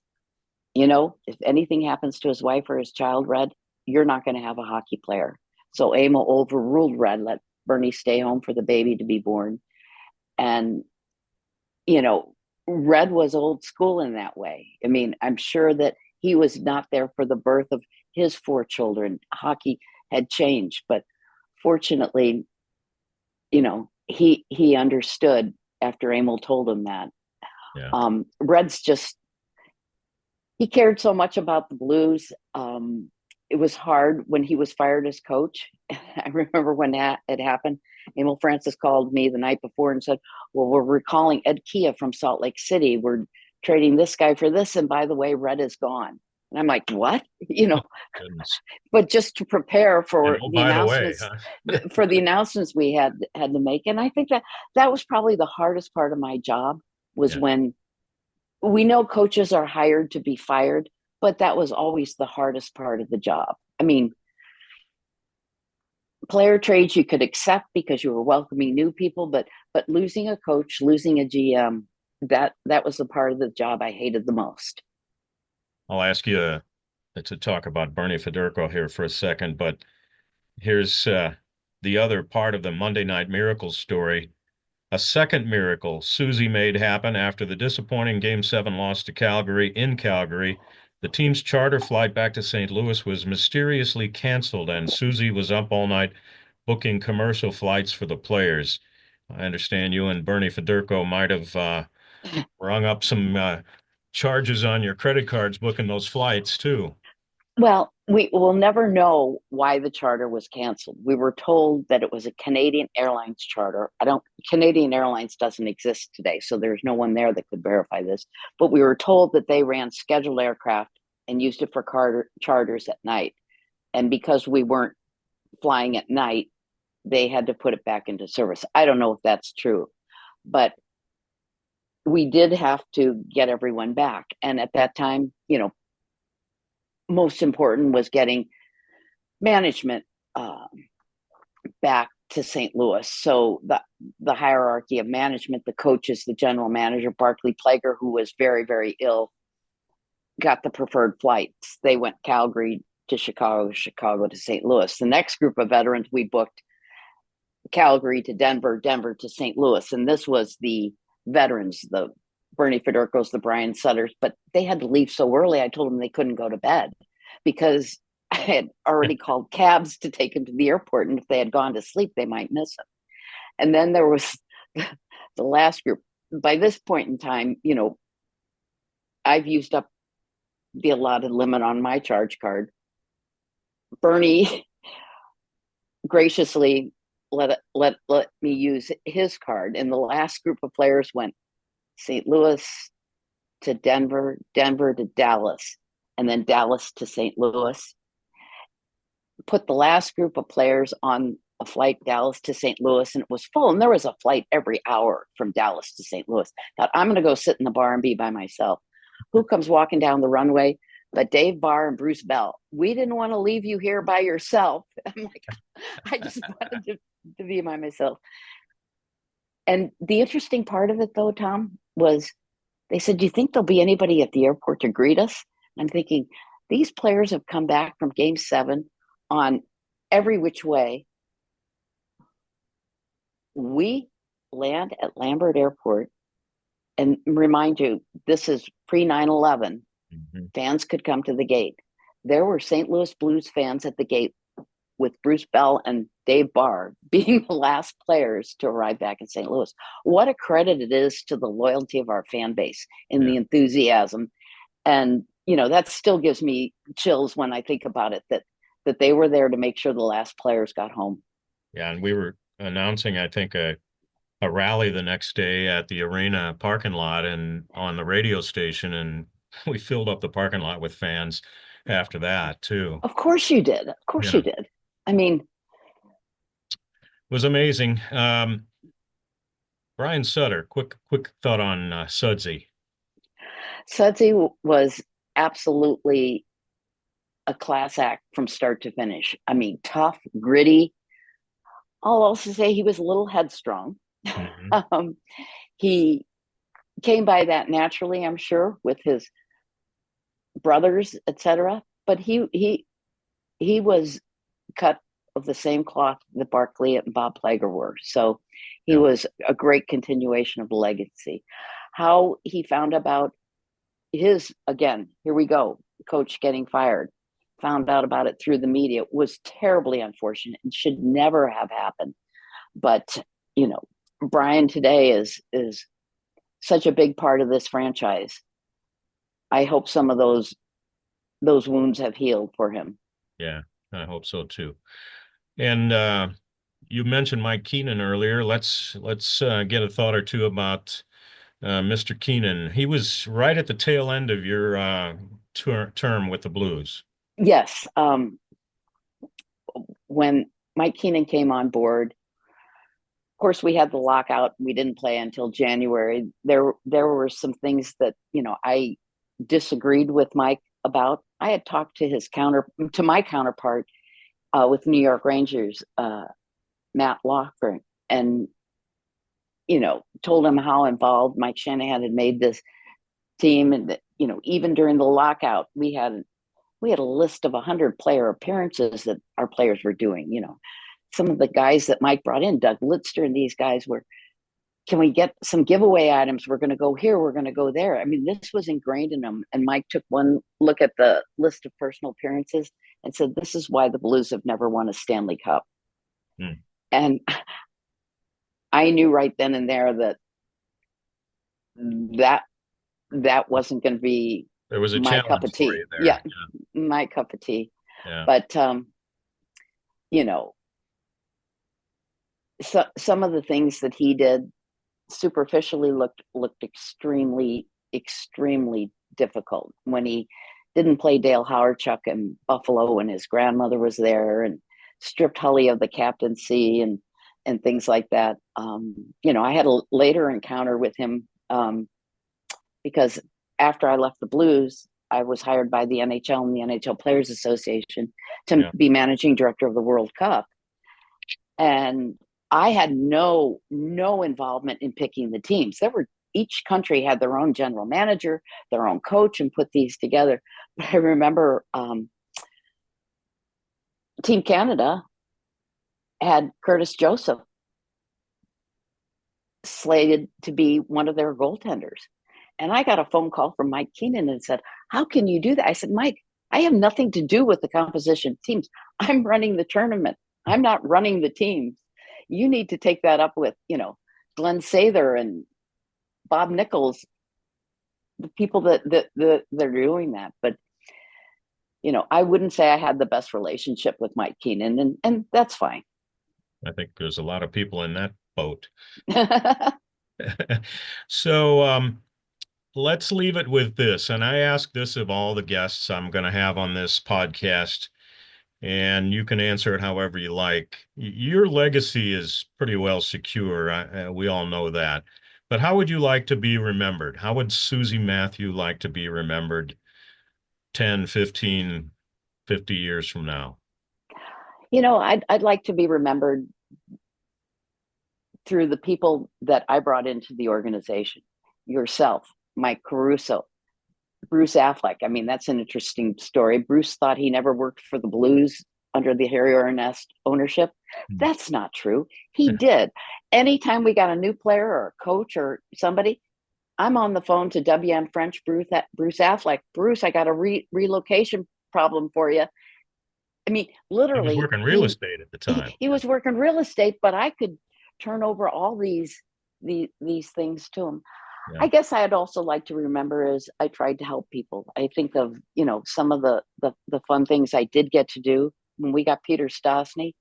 if anything happens to his wife or his child, Red, you're not going to have a hockey player. So Emil overruled Red, let Bernie stay home for the baby to be born. And, Red was old school in that way. I mean, I'm sure that he was not there for the birth of his 4 children. Hockey had changed, but fortunately, he understood after Emil told him that. Yeah. Red's just he cared so much about the Blues. It was hard when he was fired as coach. I remember when that had happened. Emil Francis called me the night before and said, well, we're recalling Ed Kia from Salt Lake City. We're trading this guy for this. And by the way, Red is gone. And I'm like, what? Goodness. But just to prepare And for oh, the by the way, announcements, huh? we had to make. And I think that was probably the hardest part of my job was Yeah. when we know coaches are hired to be fired, but that was always the hardest part of the job. I mean, player trades you could accept because you were welcoming new people, but losing a coach, losing a GM, that was the part of the job I hated the most. I'll ask you to talk about Bernie Federko here for a second, but here's the other part of the Monday Night Miracle story. A second miracle Susie made happen after the disappointing Game 7 loss to Calgary in Calgary. The team's charter flight back to St. Louis was mysteriously canceled, and Susie was up all night booking commercial flights for the players. I understand you and Bernie Federko might have rung up some charges on your credit cards booking those flights too. Well, we will never know why the charter was canceled. We were told that it was a Canadian Airlines charter. Canadian Airlines doesn't exist today, so there's no one there that could verify this. But we were told that they ran scheduled aircraft and used it for charters at night. And because we weren't flying at night, they had to put it back into service. I don't know if that's true, but we did have to get everyone back. And at that time, most important was getting management back to St. Louis. So the hierarchy of management, the coaches, the general manager, Barclay Plager, who was very, very ill, got the preferred flights. They went Calgary to Chicago, Chicago to St. Louis. The next group of veterans we booked Calgary to Denver, Denver to St. Louis. And this was the veterans, the Bernie Federkos, the Brian Sutters, but they had to leave so early. I told them they couldn't go to bed because I had already called cabs to take them to the airport. And if they had gone to sleep, they might miss them. And then there was the last group. By this point in time, I've used up the allotted limit on my charge card. Bernie graciously let me use his card. And the last group of players went St. Louis to Denver, Denver to Dallas, and then Dallas to St. Louis. Put the last group of players on a flight Dallas to St. Louis, and it was full. And there was a flight every hour from Dallas to St. Louis. Thought, I'm going to go sit in the bar and be by myself. Who comes walking down the runway? But Dave Barr and Bruce Bell. We didn't want to leave you here by yourself. I'm like, I just wanted to be by myself. And the interesting part of it, though, Tom, was they said, do you think there'll be anybody at the airport to greet us? I'm thinking, these players have come back from Game 7 on every which way. We land at Lambert Airport, and remind you, this is pre 9/11. Mm-hmm. Fans could come to the gate. There were St. Louis Blues fans at the gate with Bruce Bell and Dave Barr being the last players to arrive back in St. Louis. What a credit it is to the loyalty of our fan base and the enthusiasm. And, that still gives me chills when I think about it, that they were there to make sure the last players got home. Yeah, and we were announcing, I think, a rally the next day at the arena parking lot and on the radio station, and we filled up the parking lot with fans after that too. Of course you did. Of course you did. I mean, it was amazing. Brian Sutter, quick thought on Sudsy. Sudsy was absolutely a class act from start to finish. I mean, tough, gritty. I'll also say he was a little headstrong. Mm-hmm. He came by that naturally, I'm sure, with his brothers, etc. But he was cut of the same cloth that Barclay and Bob Plager were. So he was a great continuation of the legacy. How he found about his, again, here we go, coach getting fired, found out about it through the media, was terribly unfortunate and should never have happened. But, Brian today is such a big part of this franchise. I hope some of those wounds have healed for him. Yeah, I hope so too. And you mentioned Mike Keenan earlier. Let's get a thought or two about Mr. Keenan. He was right at the tail end of your term with the Blues. Yes. When Mike Keenan came on board, of course, we had the lockout. We didn't play until January. There were some things that, I disagreed with Mike about. I had talked to my counterpart with New York Rangers, Matt Lochner, and, told him how involved Mike Shanahan had made this team. And that, even during the lockout, we had a list of 100 player appearances that our players were doing. Some of the guys that Mike brought in, Doug Litster, and these guys were, can we get some giveaway items? We're going to go here. We're going to go there. I mean, this was ingrained in them. And Mike took one look at the list of personal appearances and said, this is why the Blues have never won a Stanley Cup. And I knew right then and there that wasn't going to be there was a my cup of tea. For you there. Yeah, my cup of tea. Yeah. But, so some of the things that he did superficially looked extremely, extremely difficult. When he didn't play Dale Hawerchuk in Buffalo when his grandmother was there, and stripped Hully of the captaincy and things like that. I had a later encounter with him because after I left the Blues, I was hired by the NHL and the NHL Players Association to be managing director of the World Cup. And I had no involvement in picking the teams. Each country had their own general manager, their own coach, and put these together. But I remember Team Canada had Curtis Joseph slated to be one of their goaltenders. And I got a phone call from Mike Keenan and said, "How can you do that?" I said, "Mike, I have nothing to do with the composition of teams. I'm running the tournament. I'm not running the teams. You need to take that up with, Glenn Sather and Bob Nichols, the people that they're doing that." But, I wouldn't say I had the best relationship with Mike Keenan, and that's fine. I think there's a lot of people in that boat. So let's leave it with this. And I ask this of all the guests I'm going to have on this podcast, and you can answer it however you like. Your legacy is pretty well secure. We all know that. But how would you like to be remembered? How would Susie Mathieu like to be remembered 10, 15, 50 years from now? I'd like to be remembered through the people that I brought into the organization. Yourself, Mike Caruso, Bruce Affleck. I mean, that's an interesting story. Bruce thought he never worked for the Blues under the Harry Ernest ownership. That's not true. He did. Anytime we got a new player or a coach or somebody, I'm on the phone to WM French, Bruce Affleck. "Bruce, I got a relocation problem for you." I mean, literally. He was working real estate at the time. He was working real estate, but I could turn over all these things to him. Yeah. I guess I'd also like to remember is I tried to help people. I think of, some of the fun things I did get to do. When we got Peter Stastny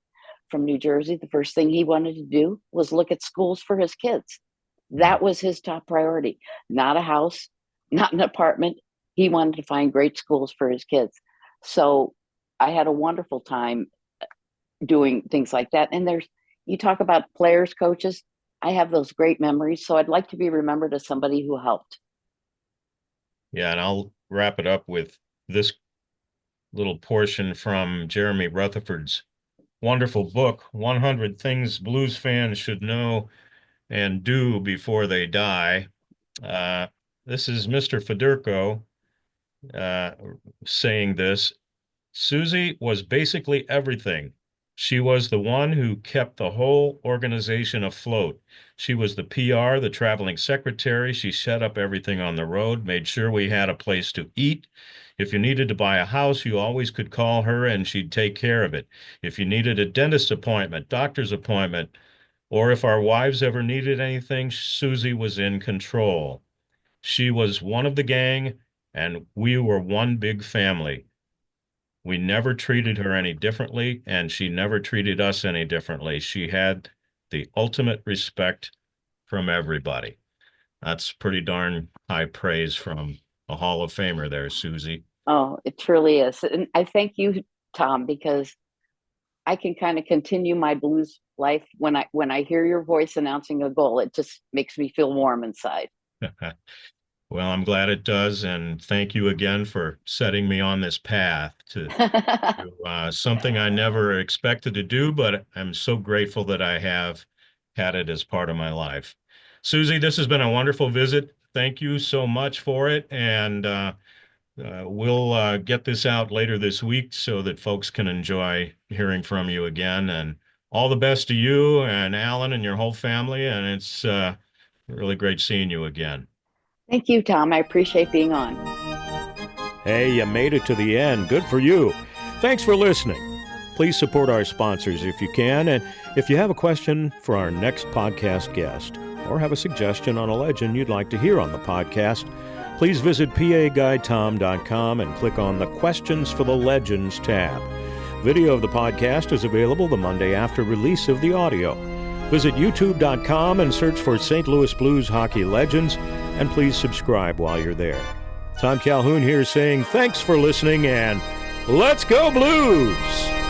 from New Jersey, the first thing he wanted to do was look at schools for his kids. That was his top priority. Not a house, not an apartment. He wanted to find great schools for his kids. So I had a wonderful time doing things like that. And you talk about players, coaches. I have those great memories. So I'd like to be remembered as somebody who helped. Yeah, and I'll wrap it up with this little portion from Jeremy Rutherford's wonderful book, 100 Things Blues Fans Should Know and Do Before They Die. This is Mr. Federko saying this. "Susie was basically everything. She was the one who kept the whole organization afloat. She was the PR, the traveling secretary. She set up everything on the road, made sure we had a place to eat. If you needed to buy a house, you always could call her and she'd take care of it. If you needed a dentist appointment, doctor's appointment, or if our wives ever needed anything, Susie was in control. She was one of the gang, and we were one big family. We never treated her any differently, and she never treated us any differently. She had the ultimate respect from everybody." That's pretty darn high praise from a Hall of Famer there, Susie. Oh, it truly is. And I thank you, Tom, because I can kind of continue my blues life when I hear your voice announcing a goal. It just makes me feel warm inside. Well, I'm glad it does, and thank you again for setting me on this path to something I never expected to do, but I'm so grateful that I have had it as part of my life. Susie, this has been a wonderful visit. Thank you so much for it, and we'll get this out later this week so that folks can enjoy hearing from you again. And all the best to you and Alan and your whole family, and it's really great seeing you again. Thank you, Tom. I appreciate being on. Hey, you made it to the end. Good for you. Thanks for listening. Please support our sponsors if you can, and if you have a question for our next podcast guest or have a suggestion on a legend you'd like to hear on the podcast, please visit paguidetom.com and click on the Questions for the Legends tab. Video of the podcast is available the Monday after release of the audio. Visit youtube.com and search for St. Louis Blues Hockey Legends, and please subscribe while you're there. Tom Calhoun here saying thanks for listening, and let's go Blues!